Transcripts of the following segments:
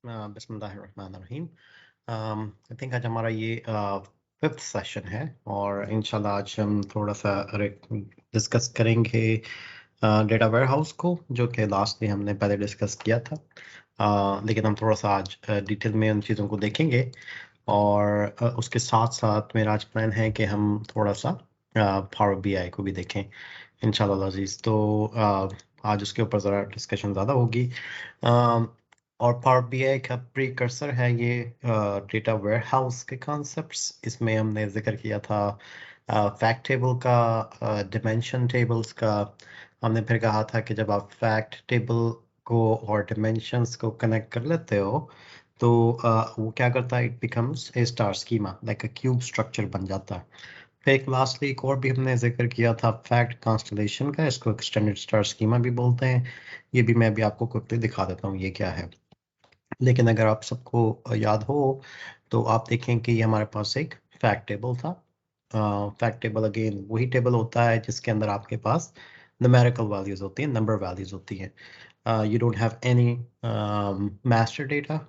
बिस्मिल्लाहिर्रहमानिर्रहीम। I think आज हमारा ये फिफ्थ सेशन है और इंशाल्लाह आज हम थोड़ा सा डिस्कस करेंगे डेटा वेयरहाउस को, जो कि लास्टली हमने पहले डिस्कस किया था। लेकिन हम थोड़ा सा आज डिटेल में उन चीज़ों को देखेंगे और उसके साथ साथ मेरा आज प्लान है कि हम थोड़ा सा पावर बीआई को भी देखें इंशाल्लाह अजीज़। तो आज उसके ऊपर ज़रा डिस्कशन ज़्यादा होगी। और पावर बीआई का प्रीकर्सर है ये डेटा वेयरहाउस के कॉन्सेप्ट्स। इसमें हमने जिक्र किया था फैक्ट टेबल का, डिमेंशन टेबल्स का। हमने फिर कहा था कि जब आप फैक्ट टेबल को और डिमेंशंस को कनेक्ट कर लेते हो तो वो क्या करता है, it becomes a star schema, like a cube structure बन जाता है। फिर एक लास्टली एक और भी हमने जिक्र किया था फैक्ट कॉन्स्टलेशन का, इसको एक्सटेंडेड स्टार स्कीमा भी बोलते हैं। ये भी मैं अभी आपको क्विकली दिखा देता हूँ ये क्या है। लेकिन अगर आप सबको याद हो तो आप देखें कि ये हमारे पास एक फैक्ट टेबल था। फैक्ट टेबल अगेन वही टेबल होता है जिसके अंदर आपके पास न्यूमेरिकल वैल्यूज होती हैं, नंबर वैल्यूज होती हैं। You don't have any master data,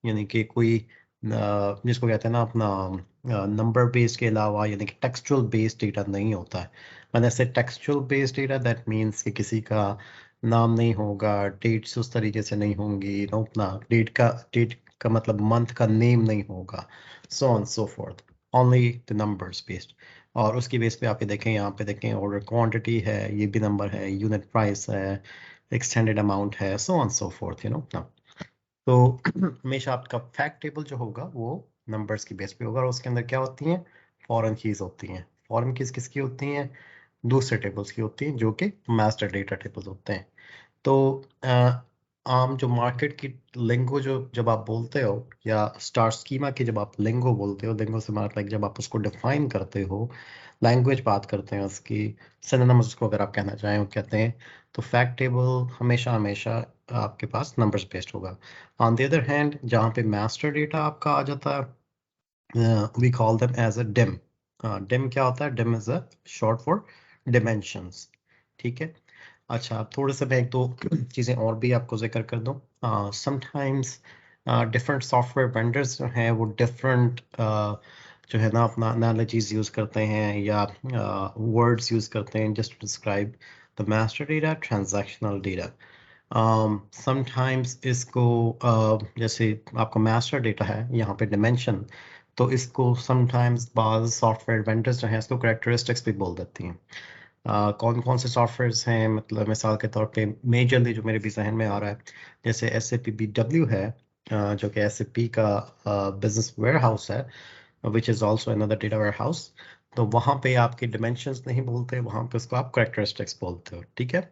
यानी कि कोई जिसको कहते हैं ना अपना नंबर बेस के अलावा, यानी कि टेक्सचुअल बेस्ड डेटा नहीं होता है। मैंने से textual based data that means कि किसी का नाम नहीं होगा, डेट्स उस तरीके से नहीं होंगी, नो अपना डेट का मतलब मंथ का नेम नहीं होगा, सो on so fourth, only the numbers based. और उसकी बेस पे आप ये देखें, यहाँ पे देखें ऑर्डर क्वांटिटी है, ये भी नंबर है, यूनिट प्राइस है, एक्सटेंडेड अमाउंट है, सो on so fourth, you know ना। तो हमेशा आपका फैक्ट टेबल जो होगा वो नंबर्स की बेस पे होगा और उसके अंदर क्या होती हैं, फॉरेन कीज होती हैं। फॉरेन कीज किसकी होती हैं, दूसरे टेबल्स की होती हैं जो कि मास्टर डेटा टेबल्स होते हैं। तो आम जो मार्केट की लिंगो जो जब आप बोलते हो, या स्टार स्कीमा की जब आप लिंगो बोलते हो, लिंगो से मतलब जब आप उसको डिफाइन करते हो, लैंग्वेज बात करते हैं उसकी, सिनोनिम्स उसको अगर आप कहना चाहें वो कहते हैं, तो फैक्ट टेबल हमेशा हमेशा आपके पास नंबर्स बेस्ड होगा। ऑन द अदर हैंड जहाँ पे मास्टर डेटा आपका आ जाता है, we call them as a dim. Dim क्या होता है, dim is a short for dimensions, ठीक है। अच्छा, थोड़े से मैं एक दो चीज़ें और भी आपको जिक्र कर दूँ। समटाइम्स डिफरेंट सॉफ्टवेयर वेंडर्स जो हैं वो डिफरेंट जो है ना अपना एनालॉजीज यूज़ करते हैं या वर्ड्स यूज़ करते हैं just to describe the master data, transactional data. Sometimes इसको जैसे आपका मास्टर डेटा है यहाँ पे डिमेंशन, तो इसको समटाइम्स बाज़ सॉफ्टवेयर वेंडर्स जो हैं इसको करेक्टरिस्टिक्स भी बोल देती हैं। कौन कौन से सॉफ्टवेयर्स हैं, मतलब मिसाल के तौर पे मेजरली जो मेरे भी जहन में आ रहा है, जैसे SAP BW है, जो कि SAP का बिजनेस वेयरहाउस है, which is also another data warehouse. तो वहाँ पे आपके डिमेंशंस नहीं बोलते, वहाँ पे उसको आप करेक्टरिस्टिक्स बोलते हो, ठीक है।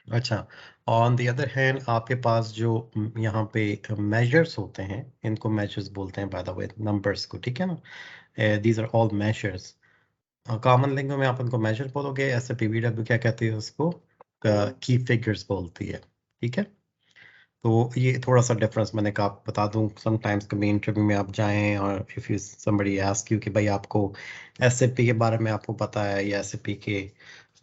अच्छा, ऑन द अदर हैंड आपके पास जो यहाँ पे मेजर्स होते हैं, इनको मेजर्स बोलते हैं बाय द वे, नंबर्स को, ठीक है ना। These are all measures. Common lingo में आप उनको मेजर बोलोगे, ऐसे PVW क्या कहती है उसको, की फिगर्स बोलती है, ठीक है। तो ये थोड़ा सा डिफरेंस मैंने कहा बता दूं। समटाइम्स कभी इंटरव्यू में आप जाएं और if you somebody ask you कि भाई आपको SAP के बारे में आपको पता है, या SAP के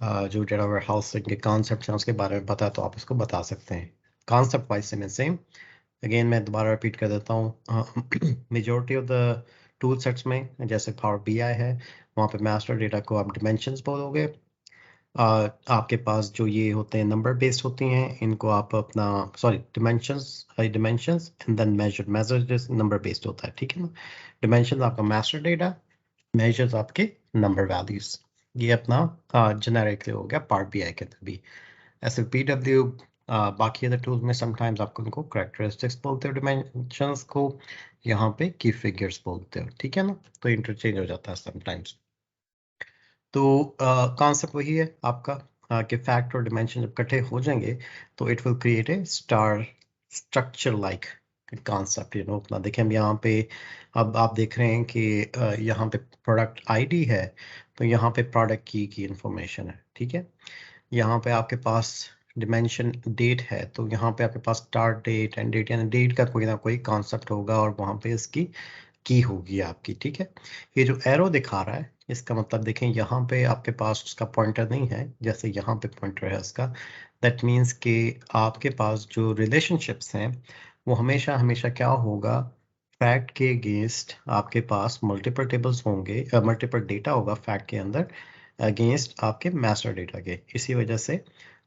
जो डेटा वेयर हाउसिंग के कॉन्सेप्ट हैं उसके बारे में पता है, तो आप उसको बता सकते हैं। Concept wise same same. Again मैं दोबारा रिपीट कर देता हूँ, majority of the tool sets में जैसे पावर BI है, वहाँ पे मास्टर डेटा को आप डिमेंशंस बोलोगे। आपके पास जो ये होते हैं नंबर बेस्ड होती हैं, इनको आप अपना sorry dimensions and then measure number based होता है, ठीक है ना। डिमेंशंस आपका मास्टर डेटा, मेजर्स आपके नंबर वैल्यूज। ये अपना जेनेरिकली हो गया पावर BI के अंदर भी। ऐसे PW बाकी अदर टूल्स में समटाइम्स आपको उनको करेक्टरिस्टिक्स बोलते हो डिमेंशंस को, यहाँ पे की फिगर्स बोलते हो, ठीक है ना। तो इंटरचेंज हो जाता है समटाइम्स। तो कॉन्सेप्ट वही है आपका, कि फैक्ट और डिमेंशन जब इकट्ठे हो जाएंगे तो it will create a star structure like concept, you know अपना। देखें हम यहाँ पे, अब आप देख रहे हैं कि यहाँ पे प्रोडक्ट ID है, तो यहाँ पे प्रोडक्ट की इंफॉर्मेशन है, ठीक है। यहाँ पे आपके पास डिमेंशन डेट है, तो यहाँ पे आपके पास स्टार्ट डेट एंड डेट, यानी डेट का कोई ना कोई कॉन्सेप्ट होगा और वहाँ पे इसकी की होगी आपकी, ठीक है। ये जो एरो दिखा रहा है इसका मतलब देखें, यहाँ पे आपके पास उसका पॉइंटर नहीं है, जैसे यहाँ पे पॉइंटर है उसका। दैट मीन्स कि आपके पास जो रिलेशनशिप्स हैं वो हमेशा हमेशा क्या होगा, फैक्ट के अगेंस्ट आपके पास मल्टीपल टेबल्स होंगे, मल्टीपल डेटा होगा फैक्ट के अंदर अगेंस्ट आपके मास्टर डेटा के। इसी वजह से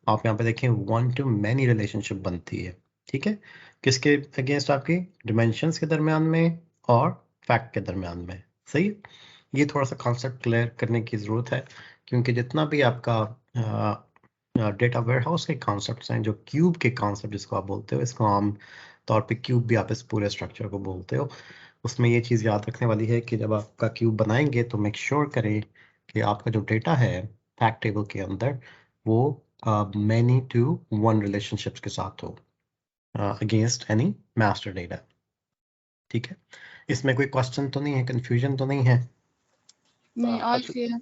आप यहाँ पे देखें वन टू मैनी रिलेशनशिप बनती है, ठीक है, किसके अगेंस्ट, आपके डिमेंशंस के दरमियान में और फैक्ट के दरमियान में। सही है? ये थोड़ा सा कॉन्सेप्ट क्लियर करने की ज़रूरत है, क्योंकि जितना भी आपका डेटा वेयरहाउस के कॉन्सेप्ट्स हैं, जो क्यूब के कॉन्सेप्ट जिसको आप बोलते हो, इसको आम तौर पे क्यूब भी आप इस पूरे स्ट्रक्चर को बोलते हो, उसमें ये चीज़ याद रखने वाली है कि जब आपका क्यूब बनाएंगे तो मेक श्योर करें कि आपका जो डेटा है फैक्ट टेबल के अंदर वो मैनी टू वन रिलेशनशिप्स के साथ हो अगेंस्ट एनी मास्टर डेटा। ठीक है, इसमें कोई क्वेश्चन तो नहीं है, कंफ्यूजन तो नहीं है? नहीं, ऑल क्लियर।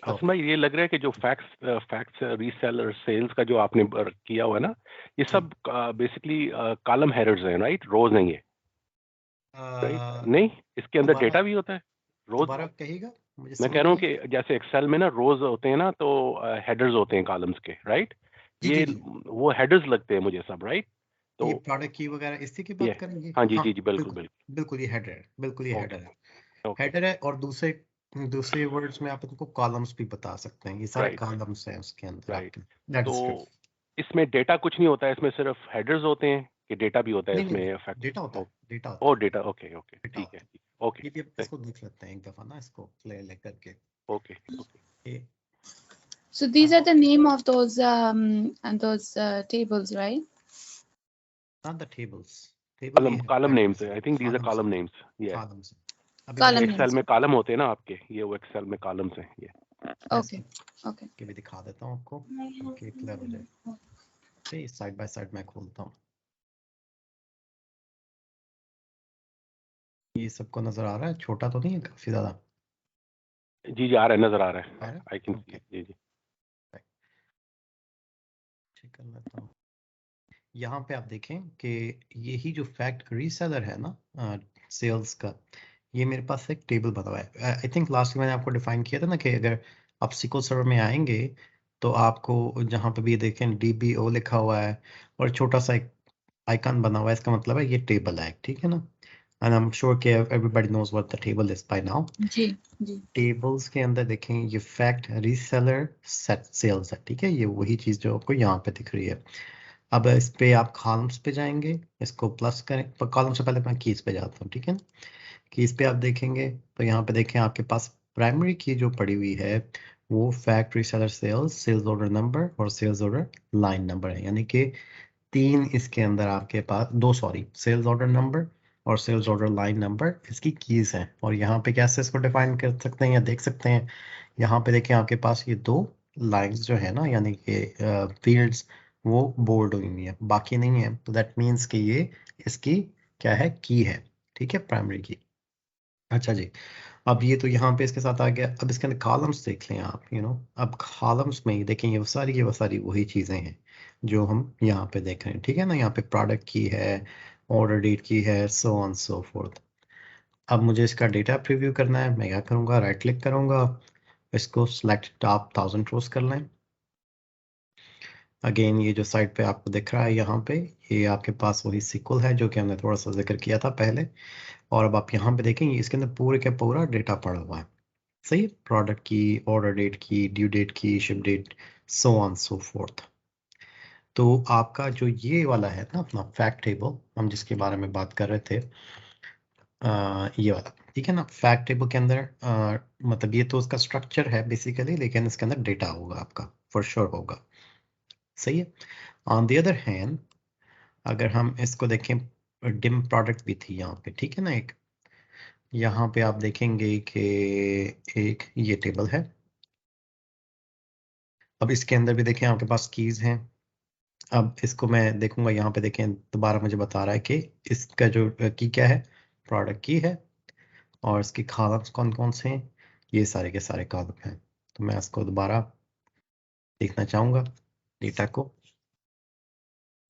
असम भाई, ये लग रहा है कि जो फैक्ट्स रीसेलर सेल्स का जो आपने किया हुआ है ना, ये सब बेसिकली कॉलम हेडर्स हैं, राइट? रोज नहीं है, राइट? नहीं, इसके अंदर डेटा भी होता है रोज। दोबारा कहिएगा, मुझे मैं कह रहा हूँ कि जैसे एक्सेल में ना रोज होते हैं ना, तो हेडर्स होते हैं कॉलम्स के, राइट? ये वो हेडर्स लगते हैं मुझे सब, राइट? तो ये प्रोडक्ट की वगैरह इसी की बात करेंगे? हाँ जी, जी बिल्कुल बिल्कुल बिल्कुल, ये हेडर है, बिल्कुल ये हेडर है, Okay. हेडर है। और दूसरे वर्ड्स में आप इनको कॉलम्स भी बता सकते हैं, ये सारे Right. कॉलम्स हैं उसके अंदर राइट। आपके। तो इसमें डेटा कुछ नहीं होता है, इसमें सिर्फ हेडर्स होते हैं कि डेटा भी होता है नहीं, इसमें? डेटा होता है, डेटा ओ डेटा, ओके ओके, डेटा ठीक होता है, है। ओके ये भी इसको देख लेते हैं एक दफा ना, इसको ले करके। Okay okay. So these are the name of those tables, right? Not the tables. Column names. I think these are column names. Yeah. Columns. Column Excel names. में कॉलम होते हैं ना आपके, ये वो एक्सेल में कॉलम्स हैं ये। Okay, okay. के भी दिखा देता हूँ आपको कि क्लियर हो जाए। ठीक, साइड बाय साइड मैं खोलता हूँ। ये सबको नजर आ रहा है? छोटा तो नहीं है काफी ज्यादा? जी जी, आ रहा है, नजर आ रहा है, I can see. Ji ji, check कर लेता हूँ। यहाँ पे आप देखें कि यही जो फैक्ट रीसेलर है ना सेल्स का, ये मेरे पास एक टेबल बना हुआ है। आई थिंक लास्ट में मैंने आपको डिफाइन किया था ना कि अगर आप SQL सर्वर में आएंगे तो आपको जहाँ पे भी देखें DBO लिखा हुआ है और छोटा सा एक आइकन बना हुआ है, इसका मतलब है ये टेबल है, ठीक है ना? एंड आई एम श्योर कि everybody knows what the table is by now. जी जी। टेबल्स के अंदर देखें ये फैक्ट रीसेलर सेट सेल्स है, ठीक है, ये वही चीज जो आपको यहाँ पे दिख रही है। अब इस पे आप कॉलम्स पे जाएंगे, इसको प्लस करें, पर कॉलम से पहले मैं कीज पे जाता हूँ, ठीक है? कीज पे आप देखेंगे तो यहाँ पे देखें आपके पास प्राइमरी की जो पड़ी हुई है वो fact reseller sales, sales order number और सेल्स ऑर्डर लाइन नंबर है, यानी कि तीन इसके अंदर आपके पास दो, सॉरी, सेल्स ऑर्डर नंबर और सेल्स ऑर्डर लाइन नंबर इसकी कीज हैं। और यहाँ पे कैसे इसको डिफाइन कर सकते हैं या देख सकते हैं, यहाँ पे देखें आपके पास ये दो लाइंस जो है ना, यानी कि फील्ड्स, वो बोल्ड हुई हुई है, बाकी नहीं है, तो दैट मीन्स कि ये इसकी क्या है, की है, ठीक है, प्राइमरी की। अच्छा जी, अब ये तो यहाँ पे इसके साथ आ गया। अब इसके अंदर कॉलम्स देख लें आप, अब कॉलम्स में ही देखें ये सारी वही चीज़ें हैं जो हम यहाँ पे देख रहे हैं, ठीक है ना? यहाँ पे प्रोडक्ट की है, ऑर्डर डेट की है, सो ऑन सो फोर्थ। अब मुझे इसका डेटा प्रीव्यू करना है, मैं क्या करूँगा, राइट क्लिक करूँगा, इसको सिलेक्ट टॉप 1000 रोज कर लें। अगेन ये जो साइड पे आपको दिख रहा है यहाँ पे, ये आपके पास वही सिक्वल है जो कि हमने थोड़ा सा जिक्र किया था पहले। और अब आप यहाँ पे देखेंगे इसके अंदर पूरे का पूरा डेटा पड़ा हुआ है, सही है, प्रोडक्ट की, ऑर्डर डेट की, ड्यू डेट की, ship date, so on so forth. तो आपका जो ये वाला है ना अपना फैक्ट टेबल, हम जिसके बारे में बात कर रहे थे, ये वाला, ठीक है ना? फैक्ट टेबल के अंदर मतलब ये तो उसका स्ट्रक्चर है बेसिकली, लेकिन इसके अंदर डेटा होगा आपका, फॉर श्योर होगा, सही है। ऑन द अदर हैंड अगर हम इसको देखें, डिम प्रोडक्ट भी थी यहाँ पे, ठीक है ना? एक यहाँ पे आप देखेंगे कि एक ये टेबल है। अब इसके अंदर भी देखें आपके पास कीज हैं। अब इसको मैं देखूंगा, यहाँ पे देखें दोबारा मुझे बता रहा है कि इसका जो की क्या है, प्रोडक्ट की है, और इसके कॉलम्स कौन कौन से हैं, ये सारे के सारे कॉलम हैं। तो मैं इसको दोबारा देखना चाहूँगा, डेटा को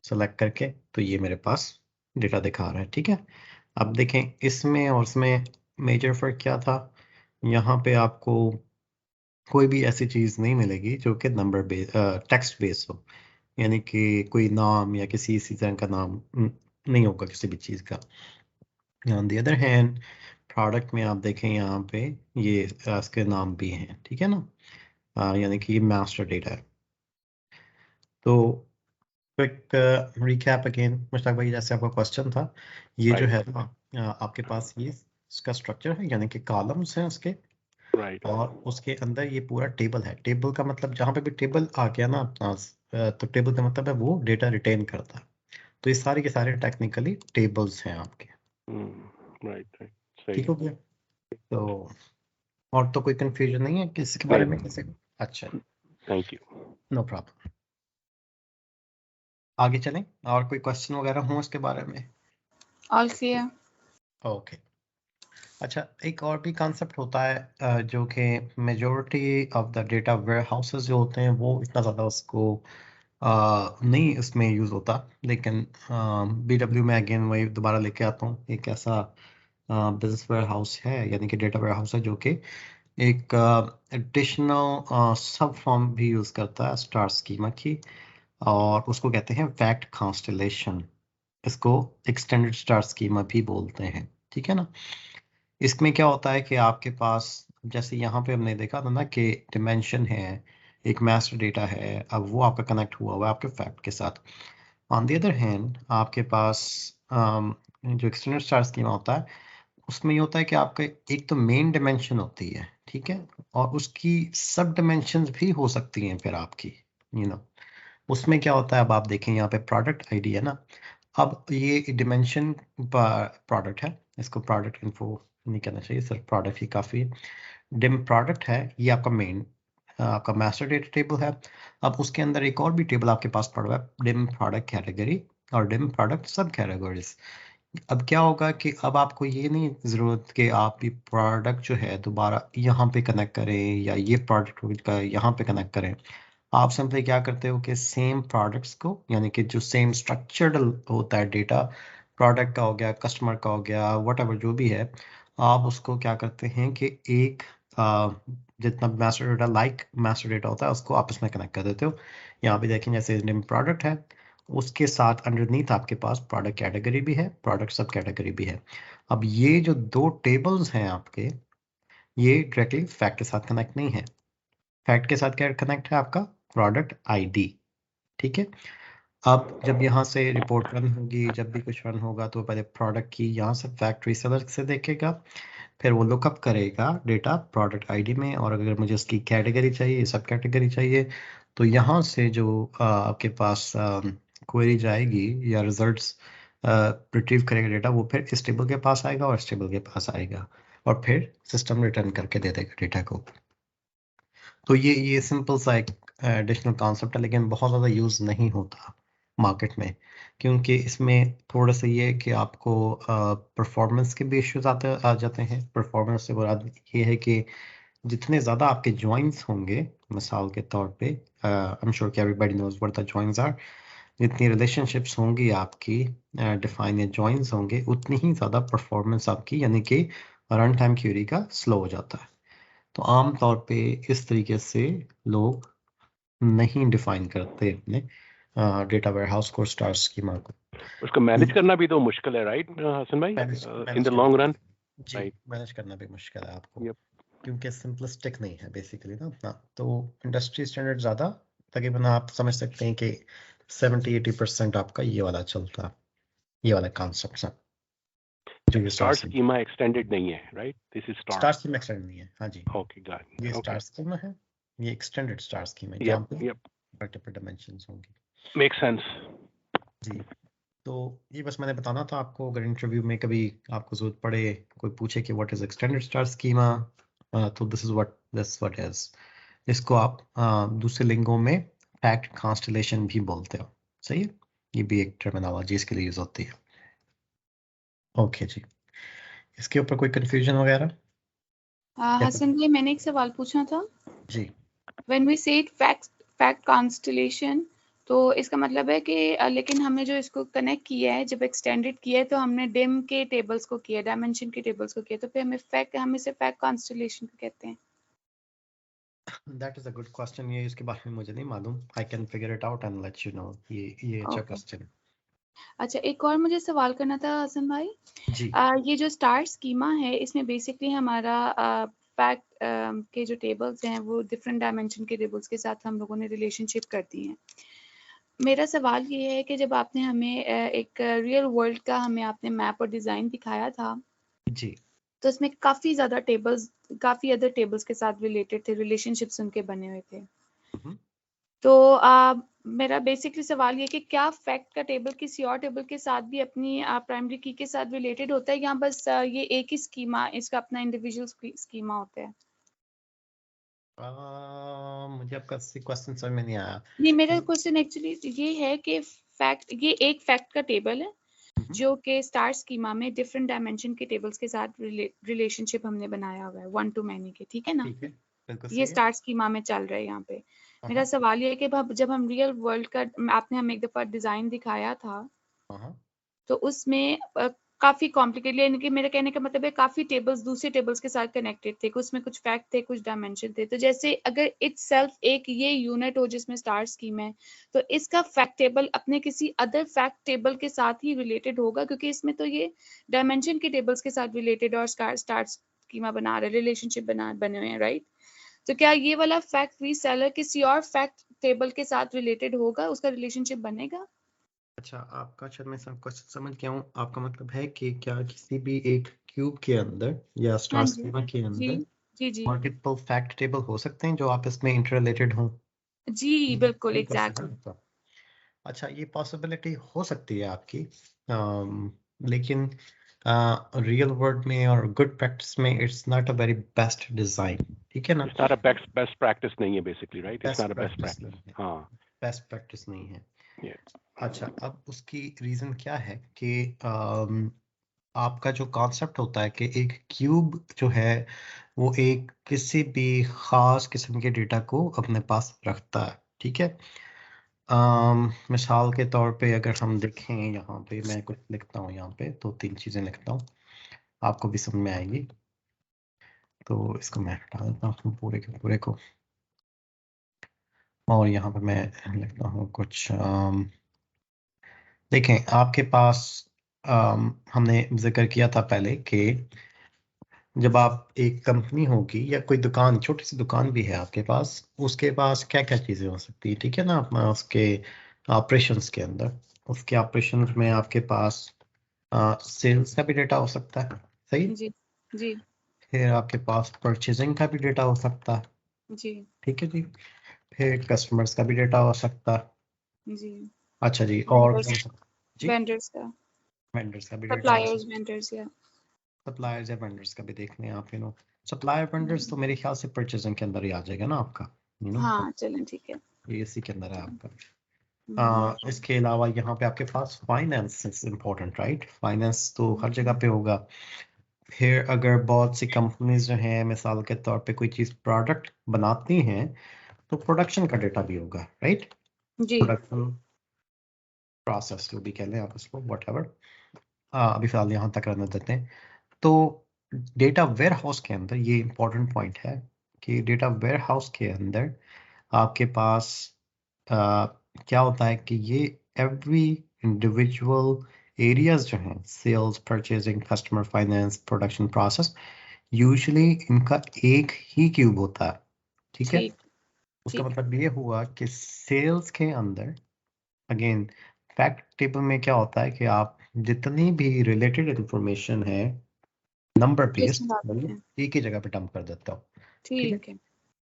सेलेक्ट करके, तो ये मेरे पास डेटा दिखा रहा है, ठीक है। अब देखें इसमें और इसमें मेजर फर्क क्या था, यहाँ पे आपको कोई भी ऐसी चीज़ नहीं मिलेगी जो कि नंबर बेस टेक्स्ट बेस हो, यानी कि कोई नाम या किसी इसी तरह का नाम नहीं होगा किसी भी चीज़ का। On the other hand product में आप देखें यहाँ पे ये इसके नाम भी हैं, ठीक है ना, यानी कि ये मास्टर डेटा है। तो क्विक रिकैप अगेन मुश्ताक भाई, जैसे आपका क्वेश्चन था, ये जो है ना आपके पास ये इसका स्ट्रक्चर है, यानी कि कॉलम्स हैं उसके, राइट और उसके अंदर ये पूरा टेबल है। टेबल का मतलब जहाँ पे भी टेबल आ गया ना अपना तो टेबल का मतलब है वो डेटा रिटेन करता है। तो ये सारे के सारे टेक्निकली टेबल्स हैं आपके। राइट राइट सही ठीक है। हो गया? तो और तो कोई कंफ्यूजन नहीं है किसी के बारे में कैसे? अच्छा, थैंक यू। No problem. आगे चलें, और कोई क्वेश्चन वगैरह हो इसके बारे में? All clear. ओके। अच्छा, एक और भी कॉन्सेप्ट होता है जो कि majority of the data warehouses जो होते हैं वो इतना ज़्यादा उसको नहीं इसमें यूज़ होता, लेकिन BW में अगेन वही दोबारा लेके आता हूँ, एक ऐसा बिजनेस वेयर हाउस है, यानी कि डेटा वेयर हाउस है जो कि एक एडिशनल सब फॉर्म भी यूज़ करता है स्टार स्कीमा की, और उसको कहते हैं फैक्ट कॉन्स्टलेशन। इसको एक्सटेंडेड स्टार स्कीमा भी बोलते हैं, ठीक है ना। इसमें क्या होता है कि आपके पास, जैसे यहाँ पे हमने देखा था ना कि डिमेंशन है, एक मास्टर डेटा है, अब वो आपका कनेक्ट हुआ हुआ है आपके फैक्ट के साथ। ऑन द अदर हैंड आपके पास जो एक्सटेंडेड स्टार स्कीमा होता है, उसमें ये होता है कि आपका एक तो मेन डिमेंशन होती है, ठीक है, और उसकी सब डिमेंशंस भी हो सकती हैं फिर आपकी, उसमें क्या होता है, अब आप देखें यहाँ पे प्रोडक्ट आईडी है ना, अब ये डिमेंशन प्रोडक्ट है, इसको प्रोडक्ट इन्फो नहीं कहना चाहिए, सिर्फ प्रोडक्ट ही काफ़ी है। डिम प्रोडक्ट है, ये आपका मेन आपका मास्टर डेटा टेबल है। अब उसके अंदर एक और भी टेबल आपके पास पड़ा हुआ है, डिम प्रोडक्ट कैटेगरी और डिम प्रोडक्ट सब कैटेगरीज। अब क्या होगा कि अब आपको ये नहीं ज़रूरत कि आप ये प्रोडक्ट जो है दोबारा यहाँ पे कनेक्ट करें, या ये प्रोडक्ट का यहाँ पे कनेक्ट करें। आप सिंपली क्या करते हो कि सेम प्रोडक्ट्स को, यानी कि जो सेम स्ट्रक्चर्ड होता है डेटा, प्रोडक्ट का हो गया, कस्टमर का हो गया, वट जो भी है, आप उसको क्या करते हैं कि एक जितना master data like master data होता है उसको आपस में कनेक्ट कर देते हो। यहाँ पे देखें जैसे नेम प्रोडक्ट है, उसके साथ अंडरनीथ आपके पास प्रोडक्ट कैटेगरी भी है, प्रोडक्ट सब कैटेगरी भी है। अब ये जो दो टेबल्स हैं आपके, ये डायरेक्टली फैक्ट के साथ कनेक्ट नहीं है। फैक्ट के साथ क्या कनेक्ट है आपका? प्रोडक्ट आईडी, ठीक है। अब जब यहाँ से रिपोर्ट रन होगी, जब भी कुछ रन होगा, तो पहले प्रोडक्ट की यहाँ से फैक्ट्री सेलर से देखेगा, फिर वो लुकअप करेगा डेटा प्रोडक्ट आईडी में, और अगर मुझे उसकी कैटेगरी चाहिए, सब कैटेगरी चाहिए, तो यहाँ से जो आपके पास क्वेरी जाएगी या रिजल्ट्स रिट्रीव करेगा डेटा, वो फिर इस टेबल के पास आएगा और इस टेबल के पास आएगा, और फिर सिस्टम रिटर्न करके दे देगा डेटा को। तो ये सिंपल सा एक एडिशनल कॉन्सेप्ट है, लेकिन बहुत ज़्यादा यूज़ नहीं होता मार्केट में, क्योंकि इसमें थोड़ा सा ये है कि आपको परफॉर्मेंस के भी इश्यूज आ जाते हैं। परफॉर्मेंस से मुराद ये है कि जितने ज़्यादा आपके जॉइंट्स होंगे, मिसाल के तौर पे आई एम श्योर कि everybody knows what the joints are, जितनी रिलेशनशिप्स होंगी आपकी डिफाइन या जॉइंट्स होंगे, उतनी ही ज़्यादा परफॉर्मेंस आपकी, यानी कि रन टाइम क्यूरी का स्लो हो जाता है। तो आम तौर पे इस तरीके से लोग नहीं डिफाइन करते अपने डेटा वेयरहाउस को, स्टार स्कीमा को। उसको मैनेज करना भी तो मुश्किल है, राइट हसन भाई, इन द लॉन्ग रन। जी, राइट, मैनेज करना भी मुश्किल है आपको, यप, क्योंकि सिंपलिस्टिक नहीं है बेसिकली ना अपना। तो इंडस्ट्री स्टैंडर्ड ज़्यादा, तकरीबन आप समझ सकते हैं कि 70-80% आपका ये वाला चलता, ये वाला कॉन्सेप्ट है जो ये स्टार स्कीमा एक्सटेंडेड नहीं है, right, this is star star. Schema extend नहीं है। हाँ जी, ओके गॉट, ये ओके, स्टार स्कीमा है, ये एक्सटेंडेड स्टार स्कीमा है जहाँ यप पे यप, मल्टीपल डायमेंशंस होंगी। Make sense. जी, तो ये बस मैंने बताना था आपको, अगर इंटरव्यू में कभी आपको जरूरत पड़े, कोई पूछे कि what is extended star schema, तो दिस इज व्हाट इज। इसको आप दूसरे लिंगों में फैक्ट कॉन्स्टलेशन भी बोलते हो, सही है, ये भी एक टर्मिनोलॉजी इसके लिए यूज होती है। ओके जी, इसके ऊपर कोई कंफ्यूजन वगैरह? हसन भाई, मैंने एक सवाल पूछना था। जी, When we say fact constellation, तो इसका मतलब है कि लेकिन हमने जो इसको कनेक्ट किया है, जब एक्सटेंडेड किया है, तो हमने डिम के टेबल्स को किया, डायमेंशन के टेबल्स को किया, तो फिर हम इसे फैक्ट कॉन्स्टलेशन कहते हैं। That is a good question, ये इसके बारे में मुझे नहीं मालूम, I can figure it out and let you know. ये अच्छा ओके, क्वेश्चन है। अच्छा, एक और मुझे सवाल करना था हसन भाई। जी ये जो स्टार स्कीमा है, इसमें बेसिकली हमारा फैक्ट के जो टेबल्स हैं वो डिफरेंट डायमेंशन के टेबल्स के साथ हम लोगों ने रिलेशनशिप कर दी हैं। मेरा सवाल ये है कि जब आपने हमें एक रियल वर्ल्ड का हमें आपने मैप और डिज़ाइन दिखाया था, जी तो उसमें काफ़ी ज़्यादा टेबल्स, काफ़ी अदर टेबल्स के साथ रिलेटेड थे, रिलेशनशिप्स उनके बने हुए थे। हम्म। तो मेरा बेसिकली सवाल ये कि क्या फैक्ट का टेबल किसी और टेबल के साथ भी अपनी प्राइमरी की के साथ रिलेटेड होता है, या बस ये एक ही स्कीमा, इसका अपना इंडिविजुअल स्कीमा होता है? मुझे आपका क्वेश्चन समझ में नहीं आया। नहीं, मेरा क्वेश्चन एक्चुअली ये है कि फैक्ट, ये एक फैक्ट का टेबल है जो कि स्टार स्कीमा में डिफरेंट डायमेंशन के टेबल्स के साथ रिलेशनशिप हमने बनाया हुआ है, वन टू मैनी के, ठीक है ना? ठीक है, बिल्कुल ये सही है। स्टार स्कीमा में चल रहा है यहाँ पे। मेरा हाँ सवाल ये है कि जब हम रियल वर्ल्ड का, आपने हमें एक दफा डिजाइन दिखाया था, हाँ तो उसमें काफी कॉम्प्लिकेटेड, यानी कि मेरे कहने का मतलब है काफी टेबल्स दूसरे टेबल्स के साथ कनेक्टेड थे, उसमें कुछ फैक्ट थे, कुछ डायमेंशन थे। तो जैसे अगर इटसेल्फ एक ये यूनिट हो जिसमें स्टार स्कीम है, तो इसका फैक्ट टेबल अपने किसी अदर फैक्ट टेबल के साथ ही रिलेटेड होगा, क्योंकि इसमें तो ये डायमेंशन के टेबल्स के साथ रिलेटेड और स्टार स्कीमा बना रहे, रिलेशनशिप बने हुए हैं, राइट? तो क्या ये वाला फैक्ट रीसेलर किसी और फैक्ट टेबल के साथ रिलेटेड होगा, उसका रिलेशनशिप बनेगा? अच्छा, आपका शायद मैं सब क्वेश्चन समझ गया हूँ। आपका मतलब है कि क्या किसी भी एक क्यूब के अंदर या हाँ स्टार जी, स्कीमा के जी, अंदर जी, जी, मल्टीपल फैक्ट टेबल हो सकते हैं जो आपस में इंटररिलेटेड हों? जी, बिल्कुल, यही क्वेश्चन है एग्जैक्टली। आपका। अच्छा, ये पॉसिबिलिटी हो सकती है आपकी, लेकिन रियल वर्ल्ड में और गुड प्रैक्टिस में it's not a very best design, ठीक है ना? It's not a best practice नहीं है basically, right? It's best not a best practice practice. नहीं है, हाँ, बेस्ट प्रैक्टिस नहीं है। yeah. अच्छा, अब उसकी रीजन क्या है कि आपका जो कॉन्सेप्ट होता है कि एक क्यूब जो है वो एक किसी भी खास किस्म के डेटा को अपने पास रखता है, ठीक है? मिसाल के तौर पे अगर हम देखें, यहाँ पे मैं कुछ लिखता हूँ, यहाँ पे 2-3 चीज़ें लिखता हूँ, आपको भी समझ में आएगी। तो इसको मैं हटा देता हूँ पूरे के पूरे को, और यहाँ पे मैं लिखता हूँ कुछ देखें आपके पास, हमने जिक्र किया था पहले कि जब आप एक कंपनी होगी या कोई दुकान, छोटी सी दुकान भी है आपके पास, उसके पास क्या क्या चीज़ें हो सकती है, ठीक है ना? अपना उसके ऑपरेशंस के अंदर, उसके ऑपरेशंस में आपके पास सेल्स का भी डेटा हो सकता है, सही? जी, जी, फिर आपके पास परचेजिंग का भी डेटा हो सकता है, जी, ठीक है जी? फिर कस्टमर्स का भी डेटा हो सकता है। जी, अच्छा जी, और वेंडर्स, जी, वेंडर्स का, वेंडर्स का भी डेटा हो सप्लायर्स, सकता वेंडर्स, या है, सप्लायर्स या वेंडर्स का भी देख लें आप, सप्लायर वेंडर्स तो मेरे ख्याल से परचेजिंग के अंदर ही आ जाएगा ना आपका, हाँ, चलें, ठीक है। ये इसी के अंदर है आपका। हम्म, इसके अलावा यहाँ पे आपके पास finance is important, right? Finance तो हर जगह पे होगा। फिर अगर बहुत सी कंपनीज जो हैं मिसाल के तौर पे कोई चीज़ प्रोडक्ट बनाती हैं, तो प्रोडक्शन का डेटा भी होगा, राइट? जी, प्रोडक्शन प्रोसेस जो भी कह लें आप उसको, व्हाटएवर, अभी फिलहाल यहाँ तक रहने देते हैं। तो डेटा वेयर हाउस के अंदर ये इंपॉर्टेंट पॉइंट है कि डेटा वेयर हाउस के अंदर आपके पास क्या होता है कि ये एवरी इंडिविजुअल एरियाज जो हैं, sales, purchasing, customer, finance, production process, usually इनका एक ही क्यूब होता है, ठीक है? ठीक, उसका ठीक, मतलब ये हुआ कि सेल्स के अंदर, अगेन, फैक्ट टेबल में क्या होता है कि आप जितनी भी रिलेटेड इंफॉर्मेशन है नंबर इसमें बेस्ड, बात करते मतलब हैं, एक ही जगह पे डंप कर देता हूँ, ठीक है? ठीक है,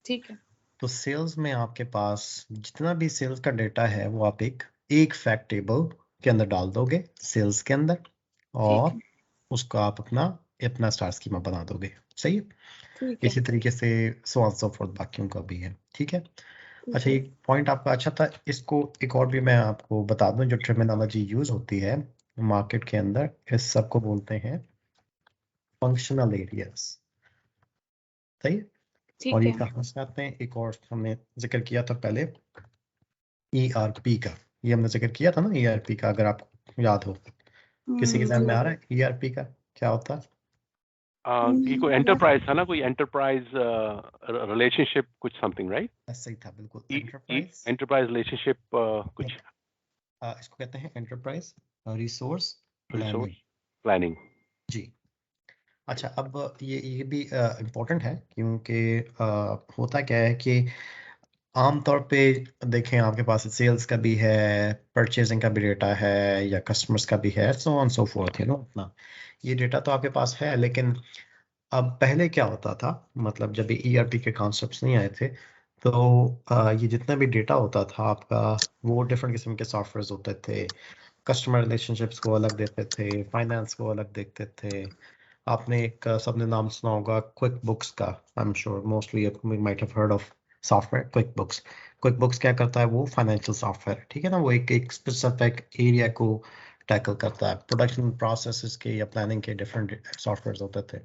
ठीक है, तो सेल्स में आपके पास जितना भी सेल्स का डेटा है वो आप एक फैक्ट टेबल के अंदर डाल दोगे सेल्स के अंदर, ठीक और है, उसको आप अपना अपना स्टार स्कीमा बना दोगे, सही है? ठीक है, इसी तरीके से सो ऑन सो फोर्थ बाकियों का भी है, ठीक है? ठीक अच्छा, है, ये पॉइंट आपका अच्छा था, इसको एक और भी मैं आपको बता दूं, जो टर्मिनोलॉजी यूज होती है मार्केट के अंदर, इस सबको बोलते हैं फंक्शनल एरियाज, सही है? और ठीक ये है। कहाँ से आते हैं? एक और हमने जिक्र किया था पहले, ईआरपी का, ये हमने जिक्र किया था ना ईआरपी का, अगर आपको याद हो। किसी के ध्यान में जी, आ रहा है ईआरपी का क्या होता है? ये कोई एंटरप्राइज था ना, कोई एंटरप्राइज रिलेशनशिप कुछ समथिंग, राइट? ऐसा ही था, बिल्कुल, एंटरप्राइज। एंटरप्राइज रिलेशनशिप कुछ। इसको कहते हैं एंटरप्राइज रिसोर्स रिसोर्स प्लानिंग। जी। अच्छा, अब ये भी इम्पोर्टेंट है क्योंकि होता क्या है कि आमतौर पे देखें आपके पास सेल्स का भी है, परचेजिंग का भी डेटा है, या कस्टमर्स का भी है, सो ऑन सो फोर्थ, अपना ये डेटा तो आपके पास है। लेकिन अब पहले क्या होता था, मतलब जब ERP के कॉन्सेप्ट्स नहीं आए थे, तो ये जितना भी डेटा होता था आपका, वो डिफरेंट किस्म के सॉफ्टवेयर होते थे। कस्टमर रिलेशनशिप्स को अलग देते थे, फाइनेंस को अलग देखते थे। आपने एक सबने नाम सुना होगा क्विक बुक्स का। आई am sure mostly you might have heard of software quick books. Quick books क्या करता है, वो फाइनेंशियल सॉफ्टवेयर, ठीक है ना। वो एक स्पेसिफिक एरिया को टैकल करता है। प्रोडक्शन प्रोसेसेस के या प्लानिंग के डिफरेंट सॉफ्टवेयर होते थे।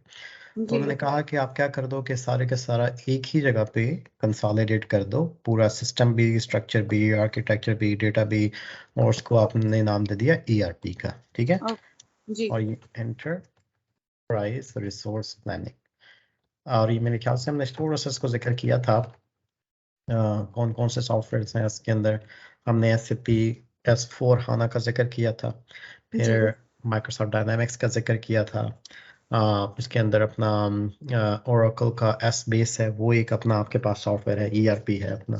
तो उन्होंने कहा कि आप क्या कर दो कि सारे के सारा एक ही जगह पे कंसोलिडेट कर दो, पूरा सिस्टम भी, स्ट्रक्चर भी, आर्किटेक्चर भी, डेटा भी, और उसको आपने नाम दे दिया ERP का, ठीक है। जी। और ये एंटरप्राइज रिसोर्स प्लानिंग, और ये मेरे ख्याल से हमने स्टोर प्रोसेस को जिक्र किया था। कौन कौन से सॉफ्टवेयर हैं इसके अंदर। हमने SAP S4 HANA का जिक्र किया था, फिर माइक्रोसॉफ्ट डायनामिक्स का जिक्र किया था। इसके अंदर अपना ओरेकल का S-बेस है, वो एक अपना आपके पास सॉफ्टवेयर है, ERP है अपना।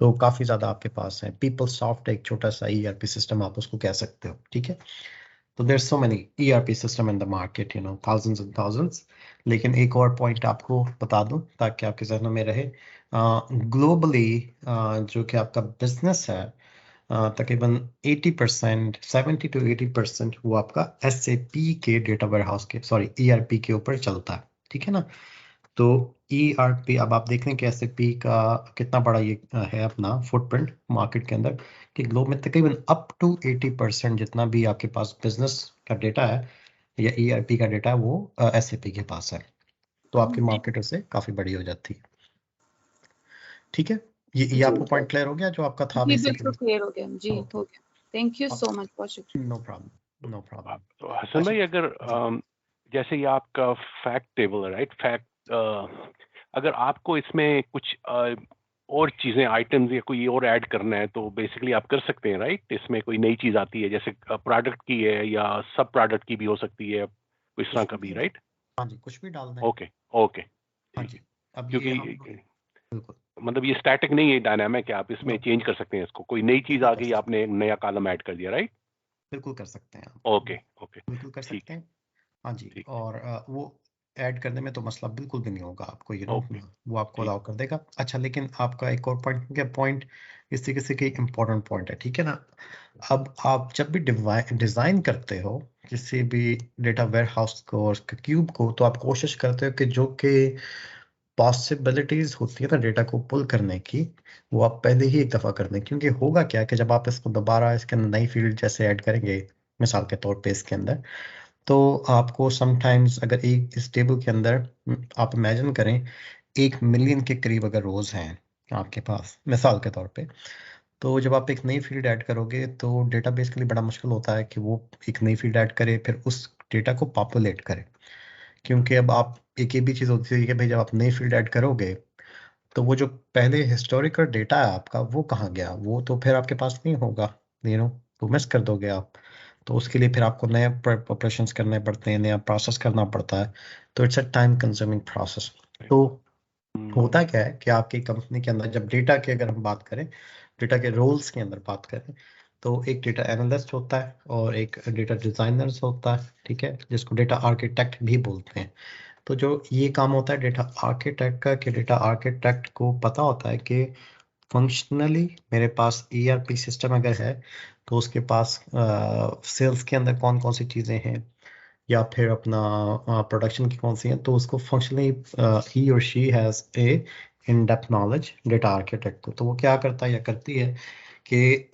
तो काफ़ी ज़्यादा आपके पास है। PeopleSoft एक छोटा सा ERP सिस्टम आप उसको कह सकते हो, ठीक है। तो there so many ERP system in the market, thousands and thousands। लेकिन एक और पॉइंट आपको बता दूं ताकि आपके जहन में रहे, ग्लोबली जो कि आपका बिजनेस है, तकरीबन 80%, 70 to 80% वो आपका SAP के डेटा वेयरहाउस के, सॉरी, ERP के ऊपर चलता है, ठीक है ना। तो ERP, अब आप देख लें कि SAP का कितना बड़ा ये है अपना फुटप्रिंट मार्केट के अंदर, कि ग्लोब में तकरीबन अप टू 80% जितना भी आपके पास बिजनेस का डेटा है या ERP का डेटा है, वो SAP के पास है। तो आपकी मार्केट उससे काफी बड़ी हो जाती है, ठीक है। ये आपको पॉइंट क्लियर हो गया जो आपका था जी, बेसिकली? बिल्कुल क्लियर हो गया जी, हो गया। थैंक यू सो मच, बहुत शुक्रिया। No problem, no problem. तो हसन भाई, अगर जैसे ये आपका फैक्ट टेबल है, राइट, फैक्ट, अगर आपको इसमें कुछ और चीजें, आइटम्स या कोई और ऐड करना है तो बेसिकली आप कर सकते हैं, राइट। इसमें कोई नई चीज आती है, जैसे प्रोडक्ट की है या सब प्रोडक्ट की भी हो सकती है, कोई इस तरह का भी, राइट। हाँ जी, कुछ भी डाल दें। ओके ओके, हाँ जी। अब ये क्योंकि हम बिल्कुल मतलब ये स्टैटिक नहीं है, डायनामिक है, आप इसमें चेंज कर सकते हैं इसको। कोई नई चीज आ गई, आपने नया कॉलम ऐड कर दिया, राइट। बिल्कुल कर सकते हैं आप। ओके ओके, बिल्कुल कर ठीक सकते हैं। हाँ जी। ठीक और वो ऐड करने में तो मसला बिल्कुल भी नहीं होगा आपको, ओके, वो आपको ठीक अलाउ कर देगा। अच्छा, लेकिन आपका एक और पॉइंट इस तरीके से कि इम्पोर्टेंट पॉइंट है, ठीक है ना। अब आप जब भी डिजाइन करते हो किसी भी डेटा वेयर हाउस को और क्यूब को, तो आप कोशिश करते हो कि जो कि पॉसिबिलिटीज होती है ना डेटा को पुल करने की, वो आप पहले ही एक दफा कर दें। क्योंकि होगा क्या कि जब आप इसको दोबारा इसके अंदर नई फील्ड जैसे ऐड करेंगे, मिसाल के तौर पे इसके अंदर, तो आपको समटाइम्स अगर एक इस टेबल के अंदर आप इमेजिन करें 1 मिलियन के करीब अगर रोज हैं आपके पास मिसाल के तौर पे, तो जब आप एक नई फील्ड ऐड करोगे तो डेटाबेस के लिए बड़ा मुश्किल होता है कि वो एक नई फील्ड ऐड करे फिर उस डेटा को पॉपुलेट करे। क्योंकि अब आप एक ये भी चीज़ होती है कि भाई जब आप नई फील्ड ऐड करोगे तो वो जो पहले हिस्टोरिकल डेटा है आपका वो कहाँ गया, वो तो फिर आपके पास नहीं होगा, तो मिस कर दोगे आप। तो उसके लिए फिर आपको नए ऑपरेशंस करने पड़ते हैं, नया प्रोसेस करना पड़ता है। तो it's a time consuming process. तो होता क्या है कि आपकी कंपनी के अंदर जब डेटा की अगर हम बात करें, डेटा के रोल्स के अंदर बात करें, तो एक डेटा एनालिस्ट होता है और एक डेटा डिजाइनर्स होता है, ठीक है, जिसको डेटा आर्किटेक्ट भी बोलते हैं। तो जो ये काम होता है डेटा आर्किटेक्ट का, कि डेटा आर्किटेक्ट को पता होता है कि फंक्शनली मेरे पास ERP सिस्टम अगर है तो उसके पास सेल्स के अंदर कौन कौन सी चीज़ें हैं, या फिर अपना प्रोडक्शन की कौन सी हैं, तो उसको फंक्शनली ही और she has a in depth knowledge data architect को। तो वो क्या करता है या करती है कि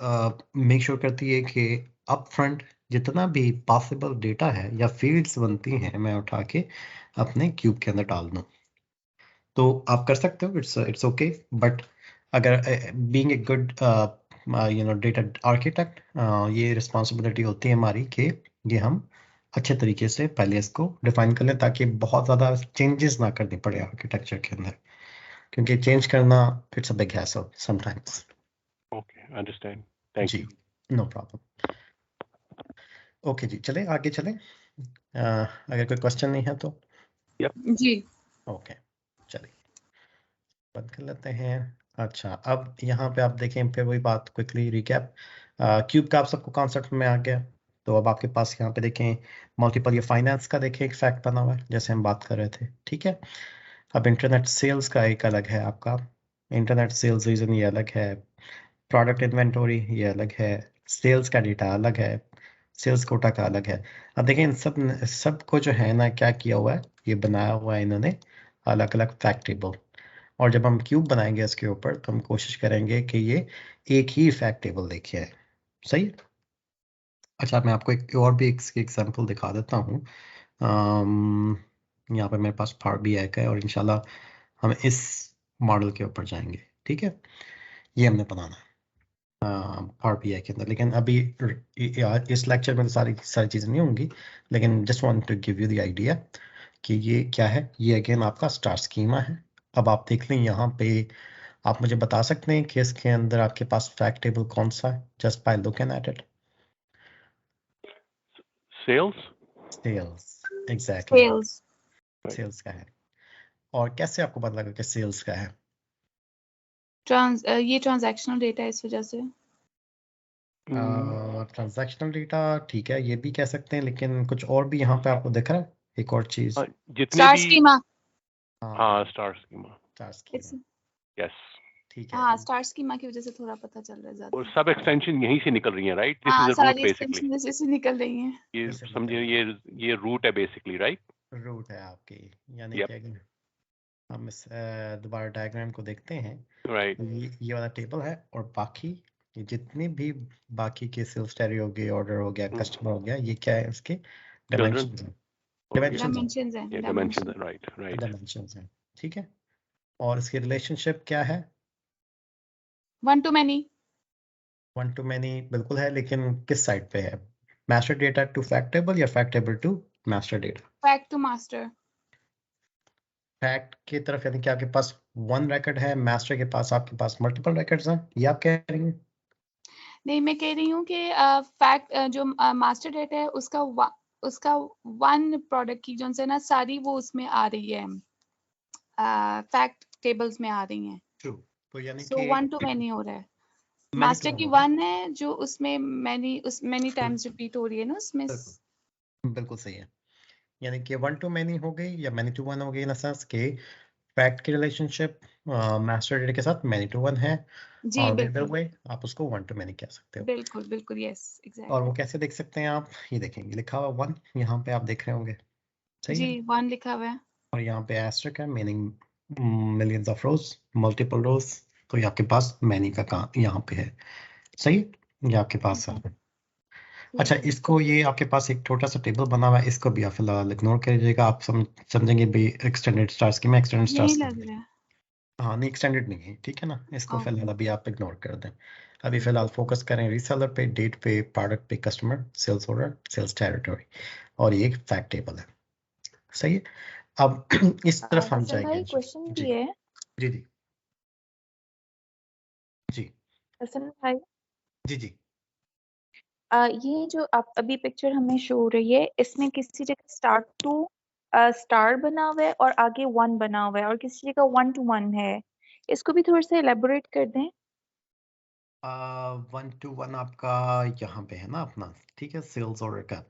मेक श्योर करती है कि अप फ्रंट जितना भी पॉसिबल डेटा है या फील्ड्स बनती हैं मैं उठा के अपने क्यूब के अंदर डाल दूँ। तो आप कर सकते हो, इट्स ओके। बट अगर being a good data architect, ये रिस्पॉन्सिबिलिटी होती है हमारी कि ये हम अच्छे तरीके से पहले इसको डिफाइन कर लें ताकि बहुत ज़्यादा चेंजेस ना करनी पड़े आर्किटेक्चर के अंदर, क्योंकि चेंज करना it's a big hassle sometimes. Okay, understand, thank जी, यू। No problem. ओके जी, चले आगे चलें। अगर कोई क्वेश्चन नहीं है तो जी ओके, चलिए बंद कर लेते हैं। अच्छा, अब यहाँ पे आप देखें, फिर वही बात क्विकली रिकैप। क्यूब का आप सबको कॉन्सेप्ट में आ गया। तो अब आपके पास यहाँ पे देखें मल्टीपल या फाइनेंस का देखें एक फैक्ट बना हुआ है, जैसे हम बात कर रहे थे, ठीक है। अब इंटरनेट सेल्स का एक अलग है आपका, इंटरनेट सेल्स रीजन ये अलग है, प्रोडक्ट इन्वेंटोरी ये अलग है, सेल्स का डेटा अलग है, सेल्स कोटा का अलग है। अब देखें इन सबको जो है ना क्या किया हुआ है, ये बनाया हुआ है इन्होंने अलग अलग फैक्ट टेबल। और जब हम क्यूब बनाएंगे इसके ऊपर तो हम कोशिश करेंगे कि ये एक ही फैक्ट टेबल देखिए है, सही है। अच्छा, मैं आपको एक और भी एक एग्जांपल दिखा देता हूँ। यहाँ पे मेरे पास पावर BI का है और इंशाल्लाह हम इस मॉडल के ऊपर जाएंगे, ठीक है। ये हमने बनाना है पावर BI के अंदर, लेकिन अभी इस लेक्चर में तो सारी सारी चीज़ें नहीं होंगी, लेकिन just want to give you the idea कि ये क्या है। ये अगेन आपका स्टार स्कीमा है। अब आप देख लें यहाँ पे, आप मुझे बता सकते हैं कि इसके अंदर आपके पास फैक्ट टेबल कौन सा है, just by looking at it. Sales sales, exactly, sales sales का है। और कैसे आपको पता लगा कि सेल्स का है? ये ट्रांजैक्शनल डेटा इस वजह से। ट्रांजैक्शनल डेटा ठीक है, ये भी कह सकते हैं, लेकिन कुछ और भी यहाँ पे आपको दिख रहा है एक और चीज? जितने स्टार भी स्कीमा। हाँ star schema, star schema, yes. ठीक है। हाँ, स्टार स्कीमा की वजह से थोड़ा पता चल रहा है ज्यादा। और सब एक्सटेंशन यहीं से निकल रही है, राइट? दिस हाँ, इज अ रूट सारी बेसिकली, एक्सटेंशन जैसे से निकल रही हैं। ये इससे समझिए निकल ये रूट है बेसिकली, राइट? रूट है आपकी, यानी यप, कि अगर हम इस दोबारा डायग्राम को देखते हैं, राइट। ये वाला टेबल है, और बाकी ये जितने भी बाकी के सेल्स टेरी हो गए, ऑर्डर हो गया, कस्टमर हो गया, ये क्या है उसके चिल्ड्रन डायमेंशन, और डायमेंशन डायमेंशंस हैं, डायमेंशन, राइट राइट। डायमेंशन है, ठीक है। और इसकी रिलेशनशिप क्या है? 1 to many। 1 to many बिल्कुल है, लेकिन किस साइड पे है? Master data to fact table या fact table to master data? Fact to master. Fact की तरफ, यानी कि आपके पास 1 रिकॉर्ड है, मास्टर के पास आपके पास मल्टीपल रिकॉर्ड्स हैं, ये आप कह रही हैं? नहीं, मैं कह रही हूँ कि फैक्ट जो मास्टर डेटा है उसका 1 प्रोडक्ट की जो है ना सारी वो उसमें आ रही है, फैक्ट टेबल्स में आ रही हैं। ट्रू, तो यानी सो कि 1 to many हो रहा है। मैनी मास्टर टू की होगा। 1 है जो उसमें many टाइम्स रिपीट हो रही है ना उसमें। बिल्कुल, बिल्कुल सही है। यानी कि 1 to many हो गई या many to 1 हो गई, इन सेंस के फैक्ट की रिलेशनशिप मास्टर डेटा के साथ many to 1 है, जी और बिल्कुल वे आप उसको 1 to many कह सकते हो। बिल्कुल बिल्कुल, यस और एग्जैक्टली। वो कैसे देख सकते हैं आप? ये देखेंगे लिखा हुआ 1 यहाँ पे आप देख रहे होंगे, सही जी है। 1 लिखा हुआ है। और यहाँ पे एस्टेरिस्क है, meaning millions of rows, multiple rows. तो ये आपके पास मैनी का काम यहाँ पे है, सही है, ये आपके पास है। अच्छा, इसको ये आपके पास एक छोटा सा टेबल बना हुआ है, इसको भी आप फिलहाल इग्नोर करिएगा। आप समझेंगे भी extended star schema, extended star नहीं लग स्कीमा, रहा है। हाँ नहीं एक्सटेंडेड नहीं है, ठीक है ना। इसको ओके। फिलहाल अभी आप इग्नोर कर दें। अभी फिलहाल फोकस करें रीसेलर पे, डेट पे, प्रोडक्ट पे, customer, sales order, sales territory, और ये एक फैक्ट टेबल है, सही है। अब इस तरफ हम हसन जाएंगे भाई क्वेश्चन जी भी है। जी जी जी हसन भाई जी जी। ये जो आप अभी पिक्चर हमें शो हो रही है इसमें किसी जगह स्टार्ट टू स्टार बना हुआ है और आगे 1 बना हुआ है और किसी जगह 1 to 1 है। इसको भी थोड़ा सा एलेबोरेट कर दें। 1 to 1 आपका यहाँ पे है ना अपना, ठीक है, सेल्स ऑर्डर का। जी